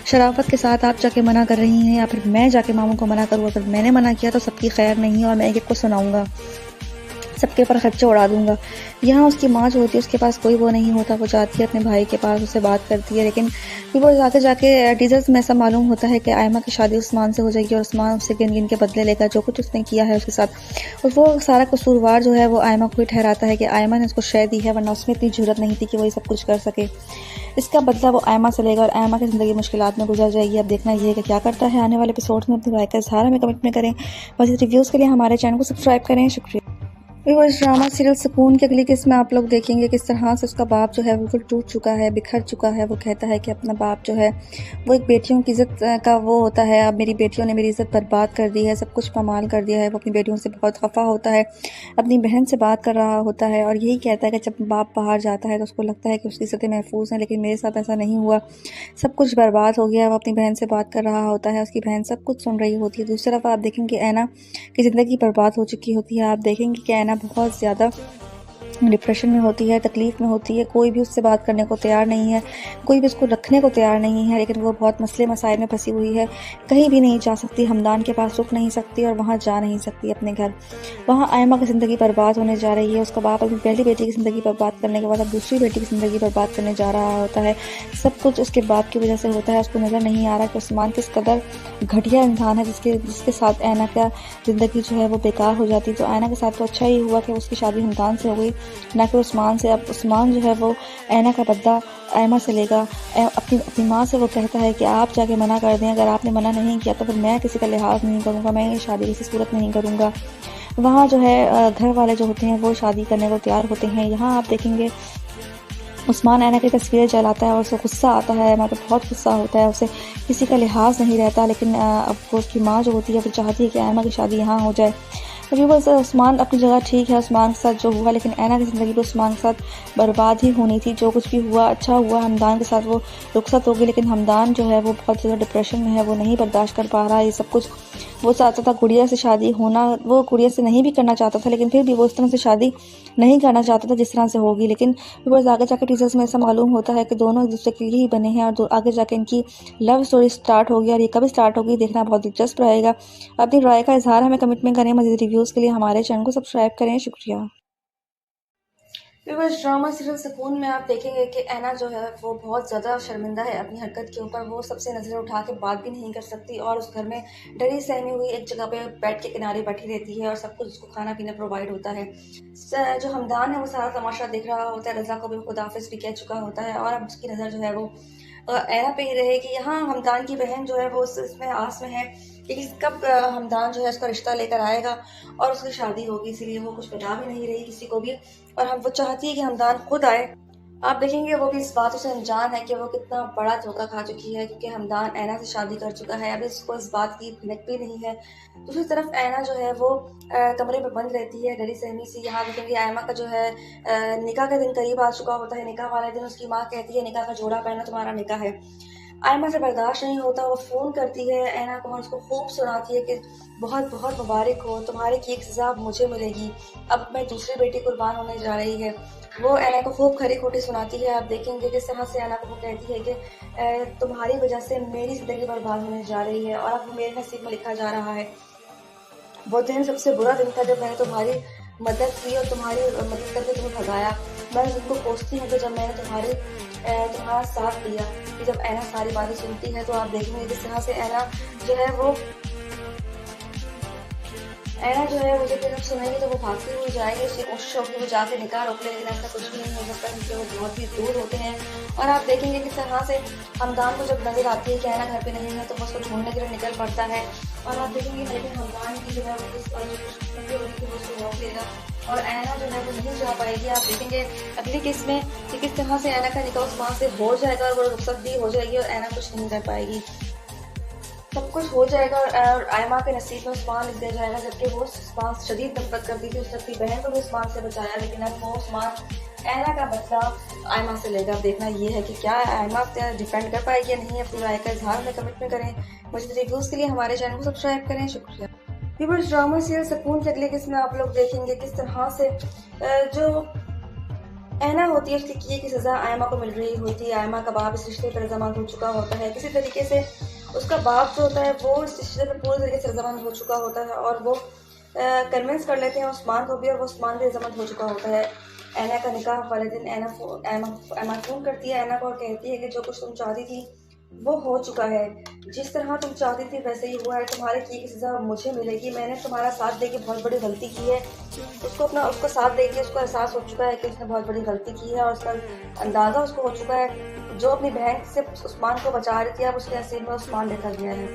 Speaker 5: शराफत के साथ आप जाके मना कर रही हैं या फिर मैं जाके मामू को मना करूँ। अगर मैंने मना किया तो सबकी खैर नहीं है और मैं एक को सुनाऊंगा, सबके पर खर्चे उड़ा दूंगा। यहाँ उसकी माँ जो होती है उसके पास कोई वो नहीं होता। वो जाती है अपने भाई के पास, उससे बात करती है, लेकिन वो आगे जाके टीजर्स में ऐसा मालूम होता है कि आयमा की शादी उस्मान से हो जाएगी और उस्मान उससे गिन गिन के बदले लेगा जो कुछ उसने किया है उसके साथ। और वो सारा कसूरवार जो है वो आयमा को ही ठहराता है कि आयमा ने उसको शय दी है, वरना उसमें इतनी जरूरत नहीं थी कि वो ये सब कुछ कर सके। इसका बदला वो आयमा से लेगा और आयमा की ज़िंदगी मुश्किलात में गुजर जाएगी। अब देखना ये है कि क्या करता है आने वाले एपिसोड्स में। अपनी राय का इजहार हमें कमेंट में करें। मज़ीद रिव्यूज़ के लिए हमारे चैनल को सब्सक्राइब करें। शुक्रिया। व्यूअर्स, ड्रामा सीरियल सुकून की अगली किस्त में आप लोग देखेंगे किस तरह से उसका बाप जो है बिल्कुल टूट चुका है, बिखर चुका है। वो कहता है कि अपना बाप जो है वो एक बेटियों की इज़्ज़त का वो होता है। अब मेरी बेटियों ने मेरी इज़्ज़त बर्बाद कर दी है, सब कुछ पामाल कर दिया है। वो अपनी बेटियों से बहुत खफा होता है, अपनी बहन से बात कर रहा होता है और यही कहता है कि जब बाप बाहर जाता है तो उसको लगता है कि उसकी इज़्ज़तें महफूज हैं, लेकिन मेरे साथ ऐसा नहीं हुआ, सब कुछ बर्बाद हो गया। वो अपनी बहन से बात कर रहा होता है, उसकी बहन सब कुछ सुन रही होती है। दूसरी तरफ आप देखेंगे ऐना की ज़िंदगी बर्बाद हो चुकी होती है। आप देखेंगे कि ऐना बहुत ज़्यादा डिप्रेशन में होती है, तकलीफ़ में होती है, कोई भी उससे बात करने को तैयार नहीं है, कोई भी उसको रखने को तैयार नहीं है, लेकिन वो बहुत मसले मसाइल में फंसी हुई है, कहीं भी नहीं जा सकती, हमदान के पास रुक नहीं सकती और वहाँ जा नहीं सकती अपने घर। वहाँ आयमा की ज़िंदगी बर्बाद होने जा रही है। उसका बाप अपनी पहली बेटी की ज़िंदगी बर्बाद करने के बाद अब दूसरी बेटी की ज़िंदगी बर्बाद करने जा रहा होता है। सब कुछ उसके बाप की वजह से होता है। उसको नज़र नहीं आ रहा कि उस्मान किस कदर घटिया इंसान है, जिसके साथ ऐना का ज़िंदगी जो है वो बेकार हो जाती। तो ऐना के साथ तो अच्छा ही हुआ कि उसकी शादी हमदान से हो गई, ना कि उस्मान से। अब उस्मान जो है वो ऐना का बदला ऐमा से लेगा। अपनी माँ से वो कहता है कि आप जाके मना कर दें, अगर आपने मना नहीं किया तो फिर मैं किसी का लिहाज नहीं करूँगा, मैं ये शादी किसी सूरत नहीं करूँगा। वहाँ जो है घर वाले जो होते हैं वो शादी करने को तैयार होते हैं। यहाँ आप देखेंगे उस्मान ऐना की तस्वीरें जलाता है और उसे गुस्सा आता है, ऐना तो बहुत गुस्सा होता है, उसे किसी का लिहाज नहीं रहता। लेकिन अब वो उसकी माँ जो होती है वो चाहती है कि ऐना की शादी यहाँ हो जाए। अभी बस उस्मान अपनी जगह ठीक है, उस्मान के साथ जो हुआ, लेकिन ऐना की ज़िंदगी भी उस्मान के साथ बर्बाद ही होनी थी। जो कुछ भी हुआ अच्छा हुआ, हमदान के साथ वो रुखसत हो गई, लेकिन हमदान जो है वो बहुत ज़्यादा डिप्रेशन में है, वो नहीं बर्दाश्त कर पा रहा है ये सब कुछ। वो चाहता था गुड़िया से शादी होना, वो गुड़िया से नहीं भी करना चाहता था, लेकिन फिर भी वो इस तरह से शादी नहीं करना चाहता था जिस तरह से होगी। लेकिन बस आगे जाकर टीचर्स में ऐसा मालूम होता है कि दोनों एक दूसरे के लिए ही बने हैं और आगे जाकर इनकी लव स्टोरी स्टार्ट होगी। और ये कब स्टार्ट होगी देखना बहुत दिलचस्प रहेगा। अपनी राय का इजहार हमें कमेंट में करें। मज़ीद रिव्यूज़ के लिए हमारे चैनल को सब्सक्राइब करें। शुक्रिया।
Speaker 4: व्यूअर्स, ड्रामा सीरियल सुकून में आप देखेंगे कि ऐना जो है वो बहुत ज़्यादा शर्मिंदा है अपनी हरकत के ऊपर। वो सबसे नज़रें उठा के बात भी नहीं कर सकती और उस घर में डरी सहमी हुई एक जगह पे बेड के किनारे बैठी रहती है और सब कुछ उसको खाना पीना प्रोवाइड होता है। जो हमदान है वो सारा तमाशा देख रहा होता है। रज़ा को भी खुदाफिज भी कह चुका होता है और अब उसकी नज़र जो है वो ऐना पे ही रहेगी। यहाँ हमदान की बहन जो है वो इसमें आस में है कि कब हमदान जो है उसका रिश्ता लेकर आएगा और उसकी शादी होगी, इसीलिए वो कुछ बता भी नहीं रही किसी को भी। और वो चाहती है कि हमदान खुद आए। आप देखेंगे वो भी इस बातों से अनजान है कि वो कितना बड़ा धोखा खा चुकी है, क्योंकि हमदान ऐना से शादी कर चुका है। अभी उसको इस बात की भिनक भी नहीं है। दूसरी तरफ ऐना जो है वो कमरे में बंद रहती है डरी सहमी सी। यहाँ देखेंगे ऐमा का जो है निकाह का दिन करीब आ चुका होता है। निकाह वाले दिन उसकी माँ कहती है निकाह का जोड़ा पहना, तुम्हारा निकाह है। आयमा से बर्दाश्त नहीं होता, वो फ़ोन करती है ऐना को और उसको खूब सुनाती है कि बहुत बहुत मुबारक हो, तुम्हारे की एक सज़ा मुझे मिलेगी, अब मैं दूसरी बेटी कुर्बान होने जा रही है। वो ऐना को खूब खरी खोटी सुनाती है। आप देखेंगे किस तरह से ऐना को वो कहती है कि तुम्हारी वजह से मेरी ज़िंदगी बर्बाद होने जा रही है और अब वो मेरे नसीब में लिखा जा रहा है। वो दिन सबसे बुरा दिन था जब मैंने तुम्हारी मदद की और तुम्हारी मदद करके तुम्हें भगाया। मैं उनको कोसती हूँ कि जब मैंने तुम्हारा साथ दिया। कि जब ऐना सारी बातें सुनती है तो आप देखेंगे किस तरह से ऐना जो है वो जब सुनेगी तो वो भागती हुई जाएगी। उसकी कोशिश होगी वो जाके निकाह रोक ले, लेकिन ऐसा कुछ भी नहीं हो सकता क्योंकि वो बहुत ही दूर होते हैं। और आप देखेंगे किस तरह से हमदान को जब नजर आती है कि ऐना घर पे नहीं है तो वो उसको ढूंढने के लिए निकल पड़ता है। और आप देखेंगे लेकिन हमदान की जो है वो उसको रोक लेगा और ऐना जो है वो नहीं जा पाएगी। आप देखेंगे अगली किस में कि किस तरह से ऐना का निकाह उस्मान से हो जाएगा और वो रुखसत भी हो जाएगी और ऐना कुछ नहीं कर पाएगी। सब कुछ हो जाएगा और आयमा के नसीब में उस्मान लिख दिया जाएगा, जबकि वो उस्मान से शदीद नफरत करती थी। उसने अपनी बहन को भी उस्मान से बचाया, लेकिन अब वो उस्मान ऐना का बदला आयमा से लेगा। देखना ये है कि क्या आयमा डिफेंड कर पाएगी या नहीं। अपनी राय का इजहार में कमेंट में करें। मज़ीद रिव्यूज़ के लिए हमारे चैनल को सब्सक्राइब करें। शुक्रिया। व्यूअर्स, ड्रामा सीरियल सुकून के अगले किस्म में आप लोग देखेंगे किस तरह से जो ऐना होती है उसकी किए की सज़ा आयमा को मिल रही होती है। आयमा का बाप इस रिश्ते पर रज़ामंद हो चुका होता है। किसी तरीके से उसका बाप जो होता है वो इस रिश्ते पर पूरी तरीके से रज़ामंद हो चुका होता है और वो कन्विंस कर लेते हैं उस्मान को भी और वो उस्मान भी रज़ामंद हो चुका होता है। ऐना का निकाह वाले दिन ऐना फ़ोन करती है ऐना को और कहती है कि जो कुछ तुम चाहती थी वो हो चुका है। जिस तरह तुम चाहती थी वैसे ही हुआ है। तुम्हारे की सज़ा मुझे मिलेगी। मैंने तुम्हारा साथ दे के बहुत बड़ी गलती की है। उसको साथ दे के उसको एहसास हो चुका है कि उसने बहुत बड़ी गलती की है और उसका अंदाज़ा उसको हो चुका है। जो अपनी बहन से उस्मान को बचा रही थी अब उसके नसीब में उस्मान लिखा गया है।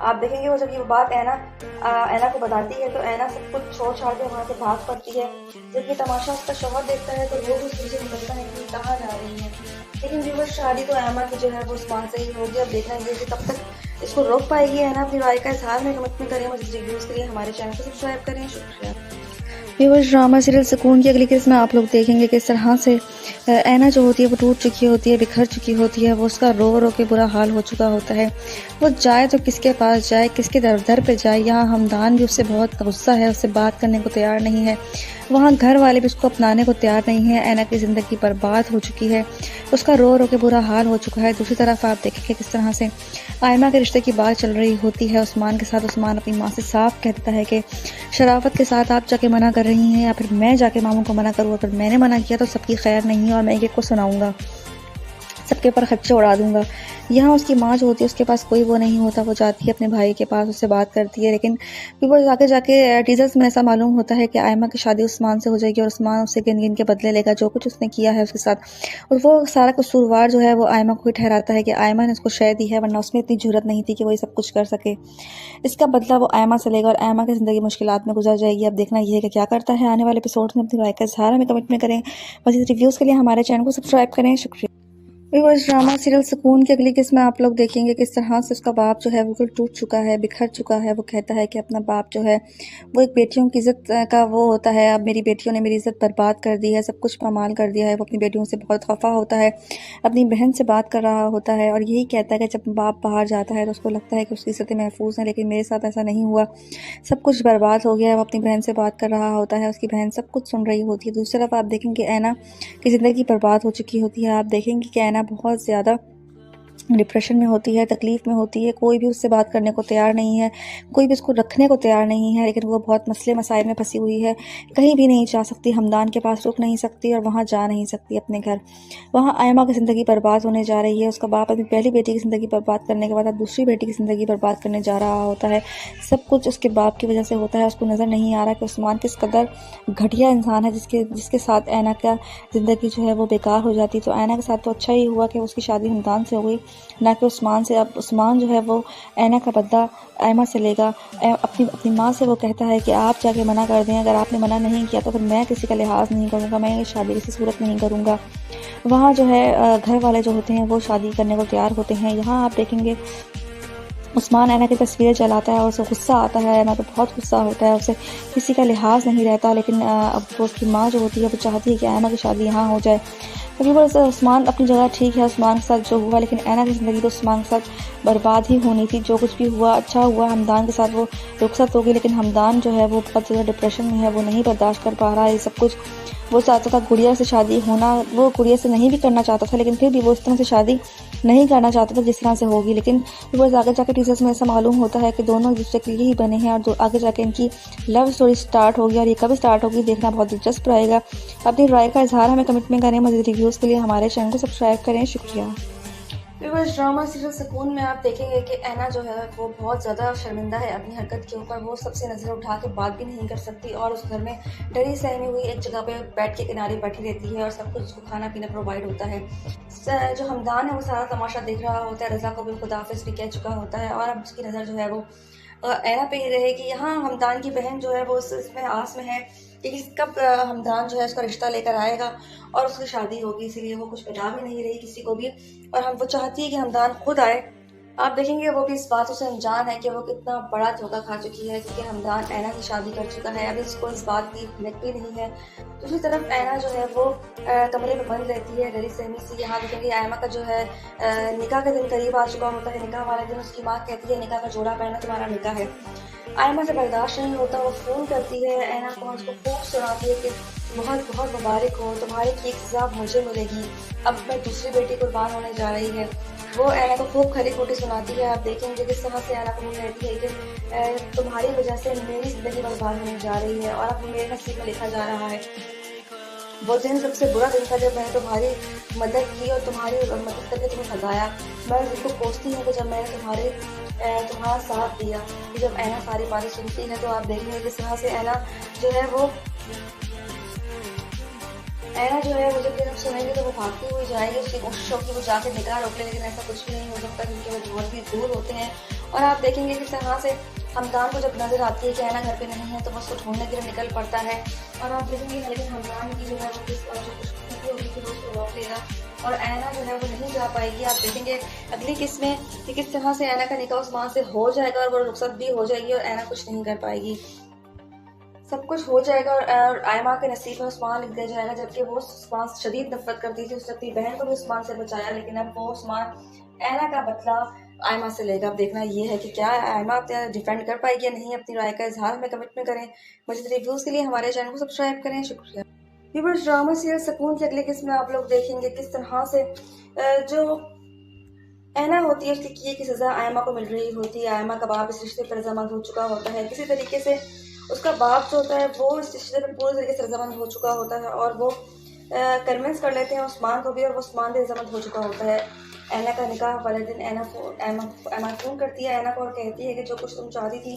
Speaker 4: आप देखेंगे वो जब ये बात ऐना को बताती है तो ऐना सब कुछ छोड़ छाड़ के वहाँ से भाग पड़ती है। जब ये तमाशा उसका शौहर देखता है तो वो भी उससे निकलता है कि कहाँ जा रही है। लेकिन व्यूअर्स, शादी तो ऐमा की जो है वो उस्मान से ही होगी। अब देखना ये कि कब तक इसको रोक पाएगी ऐना। अपनी राय का इजहार में कमेंट में करें। मज़ीद रिव्यूज़ के लिए हमारे चैनल को सब्सक्राइब करें। शुक्रिया।
Speaker 5: व्यूअर्स, ड्रामा सीरियल सुकून की अगली किस्म में आप लोग देखेंगे किस तरह से ऐना जो होती है वो टूट चुकी होती है, बिखर चुकी होती है। वो उसका रो रो के बुरा हाल हो चुका होता है। वो जाए तो किसके पास जाए, किसके दर पे जाए। यहाँ हमदान भी उससे बहुत गुस्सा है, उससे बात करने को तैयार नहीं है। वहाँ घर वाले भी उसको अपनाने को तैयार नहीं है। ऐना की ज़िंदगी बर्बाद हो चुकी है, उसका रो रो के बुरा हाल हो चुका है। दूसरी तरफ आप देखेंगे किस तरह से आयमा के रिश्ते की बात चल रही होती है उस्मान के साथ। उस्मान अपनी माँ से साफ कह देता है कि शराफत के साथ आप जाके मना कर रही हैं या फिर मैं जाके मामू को मना करूँ। अगर मैंने मना किया तो सबकी खैर नहीं है और मैं ये को सुनाऊंगा, सबके पर खर्चे उड़ा दूंगा। यहाँ उसकी माँ जो होती है उसके पास कोई वो नहीं होता, वो जाती है अपने भाई के पास, उससे बात करती है। लेकिन फिर आगे जाके टीजर्स में ऐसा मालूम होता है कि आयमा की शादी उस्मान से हो जाएगी और उस्मान उससे गिन गिन के बदले लेगा जो कुछ उसने किया है उसके साथ। और वो सारा कसूरवार जो है वो आयमा को ही ठहराता है कि आयमा ने उसको शय दी है, वरना उसमें इतनी जरूरत नहीं थी कि वो ये सब कुछ कर सके। इसका बदला वो आयमा से लेगा और आयमा की ज़िंदगी मुश्किलात में गुजर जाएगी। अब देखना ये है कि क्या करता है आने वाले एपिसोड में। अपनी राय का इज़हार हमें कमेंट में करें। मज़ीद रिव्यूज़ के लिए हमारे चैनल को सब्सक्राइब करें। शुक्रिया। व्यूअर्स, ड्रामा सीरियल सुकून की अगली किस्त में आप लोग देखेंगे किस तरह से उसका बाप जो है बिल्कुल टूट चुका है, बिखर चुका है। वो कहता है कि अपना बाप जो है वो एक बेटियों की इज्जत का वो होता है। अब मेरी बेटियों ने मेरी इज्जत बर्बाद कर दी है, सब कुछ पामाल कर दिया है। वो अपनी बेटियों से बहुत खफा होता है, अपनी बहन से बात कर रहा होता है और यही कहता है कि जब बाप बाहर जाता है तो उसको लगता है कि उसकी इज्जतें महफूज हैं, लेकिन मेरे साथ ऐसा नहीं हुआ, सब कुछ बर्बाद हो गया है। वो अपनी बहन से बात कर रहा होता है, उसकी बहन सब कुछ सुन रही होती है। दूसरी तरफ आप देखेंगे ऐना की ज़िंदगी बर्बाद हो चुकी होती है। आप देखेंगे कि ऐना बहुत ज़्यादा डिप्रेशन में होती है, तकलीफ़ में होती है। कोई भी उससे बात करने को तैयार नहीं है, कोई भी उसको रखने को तैयार नहीं है। लेकिन वो बहुत मसले मसाइल में फंसी हुई है, कहीं भी नहीं जा सकती, हमदान के पास रुक नहीं सकती और वहाँ जा नहीं सकती अपने घर। वहाँ आयमा की ज़िंदगी बर्बाद होने जा रही है। उसका बाप अपनी पहली बेटी की ज़िंदगी बर्बाद करने के बाद अब दूसरी बेटी की ज़िंदगी बर्बाद करने जा रहा होता है। सब कुछ उसके बाप की वजह से होता है। उसको नज़र नहीं आ रहा कि उस्मान किस कदर घटिया इंसान है, जिसके साथ ऐना का ज़िंदगी जो है वो बेकार हो जाती। तो ऐना के साथ तो अच्छा ही हुआ कि उसकी शादी हमदान से हो गई, ना कि उस्मान से। अब उस्मान जो है वो ऐना का बदला आयमा से लेगा। अपनी माँ से वो कहता है कि आप जाके मना कर दें, अगर आपने मना नहीं किया तो फिर मैं किसी का लिहाज नहीं करूँगा, मैं ये शादी किसी सूरत नहीं करूँगा। वहाँ जो है घर वाले जो होते हैं वो शादी करने को तैयार होते हैं। यहाँ आप देखेंगे उस्मान ऐना की तस्वीरें जलाता है और उसे गुस्सा आता है। ऐना तो बहुत गुस्सा होता है, उसे किसी का लिहाज नहीं रहता। लेकिन अब तो उसकी माँ जो होती है वो चाहती है कि ऐना की शादी यहाँ हो जाए। कभी बस उस्मान अपनी जगह ठीक है, उस्मान के साथ जो हुआ, लेकिन ऐना की ज़िंदगी तो उस्मान के साथ बर्बाद ही होनी थी। जो कुछ भी हुआ अच्छा हुआ, हमदान के साथ वो रुखसत होगी, लेकिन हमदान जो है वो बहुत ज़्यादा डिप्रेशन में है, वो नहीं बर्दाश्त कर पा रहा है ये सब कुछ। वो चाहता था गुड़िया से शादी होना, वो गुड़िया से नहीं भी करना चाहता था, लेकिन फिर भी वो इस तरह से शादी नहीं करना चाहता था जिस तरह से होगी। लेकिन वो आगे जाकर टीचर्स में ऐसा मालूम होता है कि दोनों एक दूसरे के लिए ही बने हैं और आगे जाके इनकी लव स्टोरी स्टार्ट होगी। और ये कब स्टार्ट होगी देखना बहुत दिलचस्प रहेगा। अपनी राय का इजहार हमें कमेंट में करें। मज़ीद रिव्यूज़ के लिए हमारे चैनल को सब्सक्राइब करें। शुक्रिया।
Speaker 4: व्यूअर्स, ड्रामा सीरियल सुकून में आप देखेंगे कि ऐना जो है वो बहुत ज़्यादा शर्मिंदा है अपनी हरकत के ऊपर। वो सबसे नज़र उठा के बात भी नहीं कर सकती और उस घर में डरी सहमी हुई एक जगह पे बेड के किनारे बैठी रहती है और सब कुछ उसको खाना पीना प्रोवाइड होता है। जो हमदान है वो सारा तमाशा देख रहा होता है, रज़ा को भी खुदाफिज भी कह चुका होता है और अब उसकी नज़र जो है वो ऐना पे ही रहेगी। यहाँ हमदान की बहन जो है वो इसमें आस में है कि कब हमदान जो है उसका रिश्ता लेकर आएगा और उसकी शादी होगी, इसीलिए वो कुछ बता भी नहीं रही किसी को भी। और हम वो चाहती है कि हमदान खुद आए। आप देखेंगे वो भी इस बातों से अनजान है कि वो कितना बड़ा धोखा खा चुकी है, क्योंकि हमदान ऐना की शादी कर चुका है। अभी इसको इस बात की हिम्मत भी नहीं है। दूसरी तरफ ऐना जो है वो कमरे में बंद रहती है डरी सहमी सी। यहाँ देखेंगे आयमा का जो है निकाह का दिन करीब आ चुका होता है। निकाह वाले दिन उसकी माँ कहती है निकाह का जोड़ा पहनना तुम्हारा निकाह है। आयमा से बर्दाश्त नहीं होता, वो फ़ोन करती है ऐना को, उसको खूब सुनाती है कि बहुत बहुत मुबारक हो, तुम्हारी की एक सज़ा मुझे मिलेगी, अब मैं दूसरी बेटी कुर्बान होने जा रही है। वो ऐना को खूब खरी खोटी सुनाती है। आप देखेंगे किस तरह से ऐना को कहती है कि तुम्हारी वजह से मेरी ज़िंदगी बर्बाद होने जा रही है और अब मेरे नसीब में लिखा जा रहा है। वो दिन सबसे बुरा दिन था जब मैंने तुम्हारी मदद की और तुम्हारी मदद करके तुम्हें भगाया। मैं उसको कोसती हूँ कि जब मैंने तुम्हारा साथ दिया। कि जब ऐना सारी बातें सुनती है तो आप देखेंगे किस तरह से ऐना जो है वो जब ये सब सुनेंगे तो वो भागती हुई जाएगी। उसकी कोशिश होगी वो जाके निकाह रोक ले, लेकिन ऐसा कुछ भी नहीं हो सकता क्योंकि वो बहुत भी दूर होते हैं। और आप देखेंगे किस तरह से हमदान को जब नज़र आती है कि ऐना घर पे नहीं है तो वो उसको ढूंढने के लिए निकल पड़ता है। और आप देखेंगे लेकिन हमदान की जो है वो किस तरह से खुशकिस्मती होगी कि वो उसको रोक लेगा और ऐना जो है वो नहीं जा पाएगी। आप देखेंगे अगली किस्त में कि किस तरह से ऐना का निकाह उस्मान से हो जाएगा और वो रुखसत भी हो जाएगी और ऐना कुछ नहीं कर पाएगी। सब कुछ हो जाएगा और आयमा के नसीब में उस्मान लिख दिया जाएगा, जबकि वो उस्मान से शदीद नफरत करती थी। उसने अपनी बहन को भी उस्मान से बचाया, लेकिन अब वो उस्मान ऐना का बदला आयमा से लेगा। अब देखना ये है कि क्या आयमा डिफेंड कर पाएगी या नहीं, अपनी राय का इजहार हमें कमेंट में करें। मज़ीद रिव्यूज़ के लिए हमारे चैनल को सब्सक्राइब करें। शुक्रिया। व्यूअर्स, ड्रामा सीरियल सुकून की अगली किस्म में आप लोग देखेंगे किस तरह से जो ऐना होती है उसकी किए की सज़ा आयमा को मिल रही होती है। आयमा का बाप इस रिश्ते पर रजामंद हो चुका होता है, किसी तरीके से उसका बाप जो होता है वो इस रिश्ते पर पूरी तरीके से रजामंद हो चुका होता है और वो कन्विंस कर लेते हैं उस्मान को भी, और वो उस्मान भी रजामंद हो चुका होता है। ऐना का निकाह वाले दिन ऐना फ़ोन करती है ऐना को और कहती है कि जो कुछ तुम चाहती थी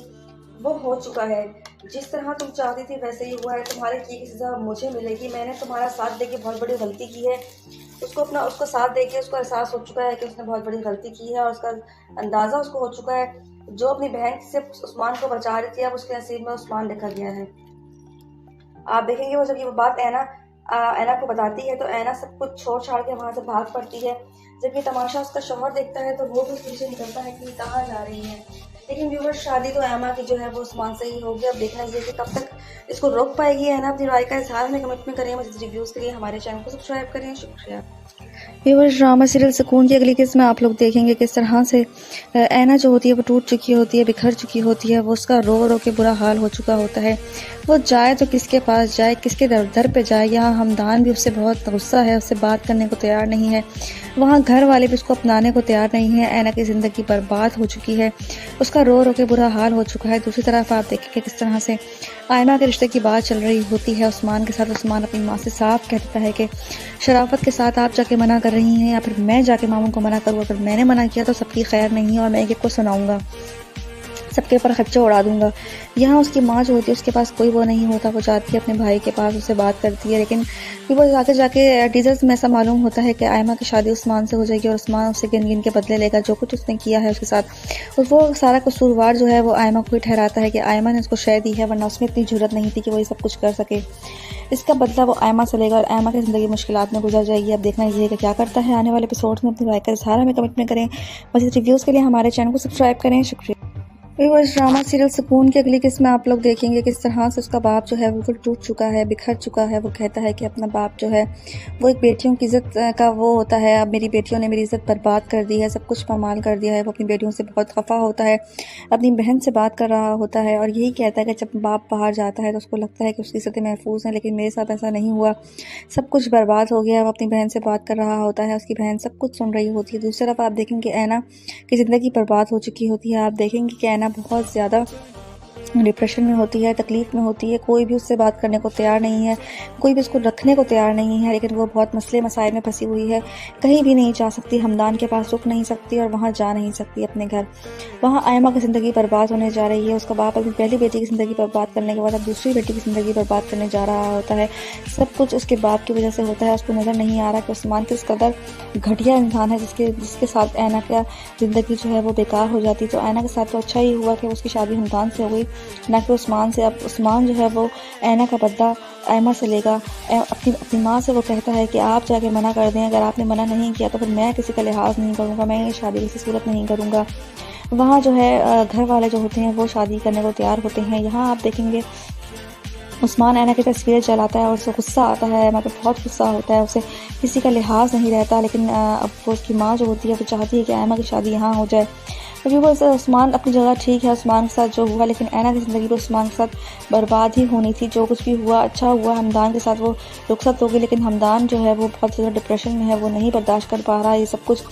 Speaker 4: वो हो चुका है, जिस तरह तुम चाहती थी वैसे ही हुआ है, तुम्हारे किए की सज़ा मुझे मिलेगी। मैंने तुम्हारा साथ देके बहुत बड़ी गलती की है। उसको साथ देके उसको एहसास हो चुका है कि उसने बहुत बड़ी गलती की है और उसका अंदाज़ा उसको हो चुका है। जो अपनी बहन से उस्मान को बचा रही थी अब उसके नसीब में उस्मान लिखा गया है। आप देखेंगे वो जब ये बात ऐना को बताती है तो ऐना सब कुछ छोड़ छाड़ के वहाँ से भाग पड़ती है। जब ये तमाशा उसका शौहर देखता है तो वो भी उसके पीछे निकलता है कि कहाँ जा रही है। लेकिन व्यूअर्स, शादी तो ऐमा की जो है वो उस्मान से ही होगी। अब देखना ये कि कब तक इसको रोक पाएगी ऐना। अपनी राय का इजहार हमें कमेंट में करें। मज़ीद रिव्यूज़ के लिए हमारे चैनल को सब्सक्राइब करें। शुक्रिया।
Speaker 5: व्यूअर्स, ड्रामा सीरियल सुकून की अगली किस्म में आप लोग देखेंगे किस तरह से ऐना जो होती है वो टूट चुकी होती है, बिखर चुकी होती है, वो उसका रो रो के बुरा हाल हो चुका होता है। वो जाए तो किसके पास जाए, किसके दर पे जाए। यहाँ हमदान भी उससे बहुत गुस्सा है, उससे बात करने को तैयार नहीं है। वहाँ घर वाले भी उसको अपनाने को तैयार नहीं है। ऐना की ज़िंदगी बर्बाद हो चुकी है, उसका रो रो के बुरा हाल हो चुका है। दूसरी तरफ आप देखेंगे किस तरह से आयमा के रिश्ते की बात चल रही होती है उस्मान के साथ। उस्मान अपनी माँ से साफ कहता है कि शराफत के साथ आप जाके मना कर रही हैं या फिर मैं जाके मामू को मना करूँ। अगर मैंने मना किया तो सबकी खैर नहीं है और मैं एक एक को सुनाऊंगा, सबके ऊपर खर्चा उड़ा दूंगा। यहाँ उसकी माँ जो होती है उसके पास कोई वो नहीं होता, वो जाती है अपने भाई के पास, उससे बात करती है। लेकिन फिर वो आगे जाके टीजर्स में ऐसा मालूम होता है कि आयमा की शादी उस्मान से हो जाएगी और उस्मान उससे गिन गिन के बदले लेगा जो कुछ उसने किया है उसके साथ। और वो सारा कसूरवार जो है वो आयमा को ही ठहराता है कि आयमा ने उसको शय दी है, वरना उसमें इतनी जरूरत नहीं थी कि वो ये सब कुछ कर सके। इसका बदला वो आयमा से लेगा और आयमा की ज़िंदगी मुश्किलात में गुजर जाएगी। अब देखना ये है कि क्या करता है आने वाले एपिसोड्स में। अपनी राय का इजहार हमें कमेंट में करें। मज़ीद रिव्यूज़ के लिए हमारे चैनल को सब्सक्राइब करें। शुक्रिया। व्यूअर्स, ड्रामा सीरियल सुकून की अगली किस्म में आप लोग देखेंगे किस तरह से उसका बाप जो है बिल्कुल टूट चुका है, बिखर चुका है। वो कहता है कि अपना बाप जो है वो एक बेटियों की इज़्ज़त का वो होता है। अब मेरी बेटियों ने मेरी इज़्ज़त बर्बाद कर दी है, सब कुछ पामाल कर दिया है। वो अपनी बेटियों से बहुत खफा होता है, अपनी बहन से बात कर रहा होता है और यही कहता है कि जब बाप बाहर जाता है तो उसको लगता है कि उसकी इज़्ज़तें महफूज हैं, लेकिन मेरे साथ ऐसा नहीं हुआ, सब कुछ बर्बाद हो गया। वो अपनी बहन से बात कर रहा होता है, उसकी बहन सब कुछ सुन रही होती है। दूसरी तरफ आप देखेंगे ऐना की ज़िंदगी बर्बाद हो चुकी होती है। आप देखेंगे कि ऐना बहुत ज़्यादा डिप्रेशन में होती है, तकलीफ़ में होती है। कोई भी उससे बात करने को तैयार नहीं है, कोई भी उसको रखने को तैयार नहीं है। लेकिन वो बहुत मसले मसाइल में फंसी हुई है, कहीं भी नहीं जा सकती, हमदान के पास रुक नहीं सकती और वहाँ जा नहीं सकती अपने घर। वहाँ आयमा की ज़िंदगी बर्बाद होने जा रही है। उसका बाप अपनी पहली बेटी की ज़िंदगी बर्बाद करने के बाद अब दूसरी बेटी की ज़िंदगी बर्बाद करने जा रहा होता है। सब कुछ उसके बाप की वजह से होता है। उसको नज़र नहीं आ रहा कि उस्मान किस कदर घटिया इंसान है जिसके साथ ऐना का ज़िंदगी जो है वो बेकार हो जाती। तो ऐना के साथ तो अच्छा ही हुआ कि उसकी शादी हमदान से हो गई, ना कि उस्मान से। अब उस्मान जो है वो ऐना का बदला आयमा से लेगा। अपनी माँ से वो कहता है कि आप जाके मना कर दें, अगर आपने मना नहीं किया तो फिर मैं किसी का लिहाज नहीं करूँगा, मैं ये शादी किसी सूरत नहीं करूँगा। वहाँ जो है घर वाले जो होते हैं वो शादी करने को तैयार होते हैं। यहाँ आप देखेंगे उस्मान ऐना की तस्वीरें जलाता है और उसे गुस्सा आता है, मतलब बहुत गुस्सा होता है, उसे किसी का लिहाज नहीं रहता। लेकिन अब वो उसकी माँ जो होती है वो चाहती है कि ऐना की शादी यहाँ हो जाए। क्योंकि वो उस्मान अपनी जगह ठीक है, उस्मान के साथ जो हुआ, लेकिन ऐना की ज़िंदगी तो उस्मान के साथ बर्बाद ही होनी थी। जो कुछ भी हुआ अच्छा हुआ, हमदान के साथ वो रुखसत हो गई, लेकिन हमदान जो है वो बहुत ज़्यादा डिप्रेशन में है, वो नहीं बर्दाश्त कर पा रहा है ये सब कुछ।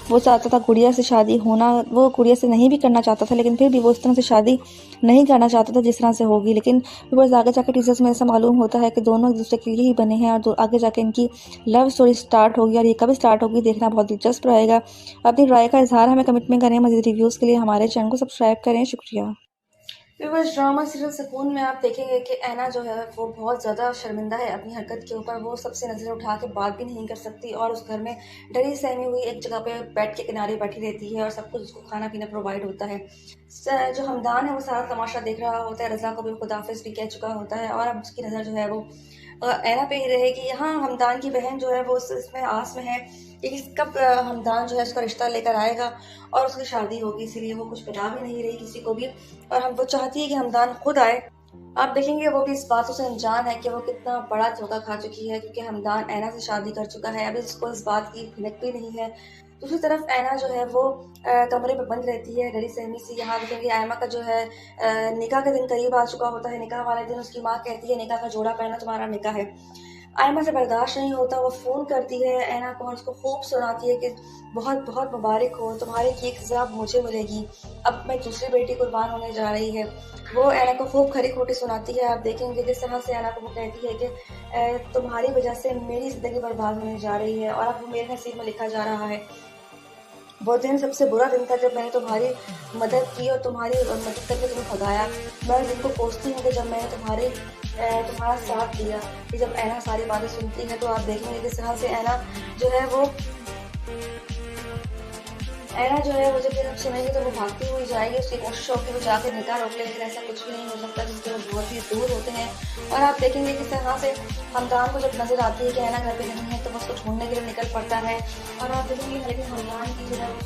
Speaker 5: वो चाहता था गुड़िया से शादी होना, वो गुड़िया से नहीं भी करना चाहता था, लेकिन फिर भी वो इस तरह से शादी नहीं करना चाहता था जिस तरह से होगी। लेकिन बस आगे जाकर टीचर्स में ऐसा मालूम होता है कि दोनों एक दूसरे के लिए ही बने हैं और आगे जाके इनकी लव स्टोरी स्टार्ट होगी और ये कब स्टार्ट होगी देखना बहुत दिलचस्प रहेगा। अपनी राय का इजहार हमें कमेंट में करें। मज़ीद रिव्यूज़ के लिए हमारे चैनल को सब्सक्राइब करें। शुक्रिया।
Speaker 4: व्यूअर्स, ड्रामा सीरियल सुकून में आप देखेंगे कि ऐना जो है वो बहुत ज़्यादा शर्मिंदा है अपनी हरकत के ऊपर। वो सबसे नज़र उठा के बात भी नहीं कर सकती और उस घर में डरी सहमी हुई एक जगह पे बेड के किनारे बैठी रहती है और सब कुछ उसको खाना पीना प्रोवाइड होता है। जो हमदान है वो सारा तमाशा देख रहा होता है, रज़ा को भी खुदाफिज भी कह चुका होता है और अब उसकी नज़र जो है वो ऐना पे ही रहेगी। यहाँ हमदान की बहन जो है वो इसमें आस में है कि कब हमदान जो है उसका रिश्ता लेकर आएगा और उसकी शादी होगी, इसीलिए वो कुछ बता भी नहीं रही किसी को भी और वो चाहती है कि हमदान खुद आए। आप देखेंगे वो भी इस बातों से अनजान है कि वो कितना बड़ा धोखा खा चुकी है, क्योंकि हमदान ऐना से शादी कर चुका है। अभी उसको इस बात की भनक भी नहीं है। दूसरी तरफ ऐना जो है वो कमरे में बंद रहती है डरी सहमी सी। यहाँ देखेंगे आयमा का जो है निकाह का दिन करीब आ चुका होता है। निकाह वाले दिन उसकी माँ कहती है निकाह का जोड़ा पहना, तुम्हारा निकाह है। आयमा से बर्दाश्त नहीं होता, वो फ़ोन करती है ऐना को और उसको खूब सुनाती है कि बहुत बहुत मुबारक हो, तुम्हारे की एक सज़ा मुझे मिलेगी, अब मैं दूसरी बेटी कुर्बान होने जा रही है। वो ऐना को खूब खरी खोटी सुनाती है। आप देखेंगे किस तरह से ऐना को वो कहती है कि तुम्हारी वजह से मेरी ज़िंदगी बर्बाद होने जा रही है और अब वो मेरे नसीब में लिखा जा रहा है। वो दिन सबसे बुरा दिन था जब मैंने तुम्हारी मदद की और तुम्हारी मदद करके तुम्हें भगाया। मैं उस दिन को कोसती हूँ कि जब मैंने तुम्हारा साथ दिया। कि जब ऐना सारी बातें सुनती है तो आप देखेंगे किस तरह से ऐना जो है वो जब ये सब सुनेगी तो वो भागती हुई जाएगी। उसकी कोशिश होगी वो जाकर निकाह रोक ले, लेकिन ऐसा कुछ भी नहीं हो सकता क्योंकि वो बहुत ही दूर होते हैं। और आप देखेंगे किस तरह से हमदान को जब नजर आती है कि ऐना घर पे नहीं है तो वो उसको ढूंढने के लिए निकल पड़ता है। और आप देखेंगे लेकिन हमदान की जो है वो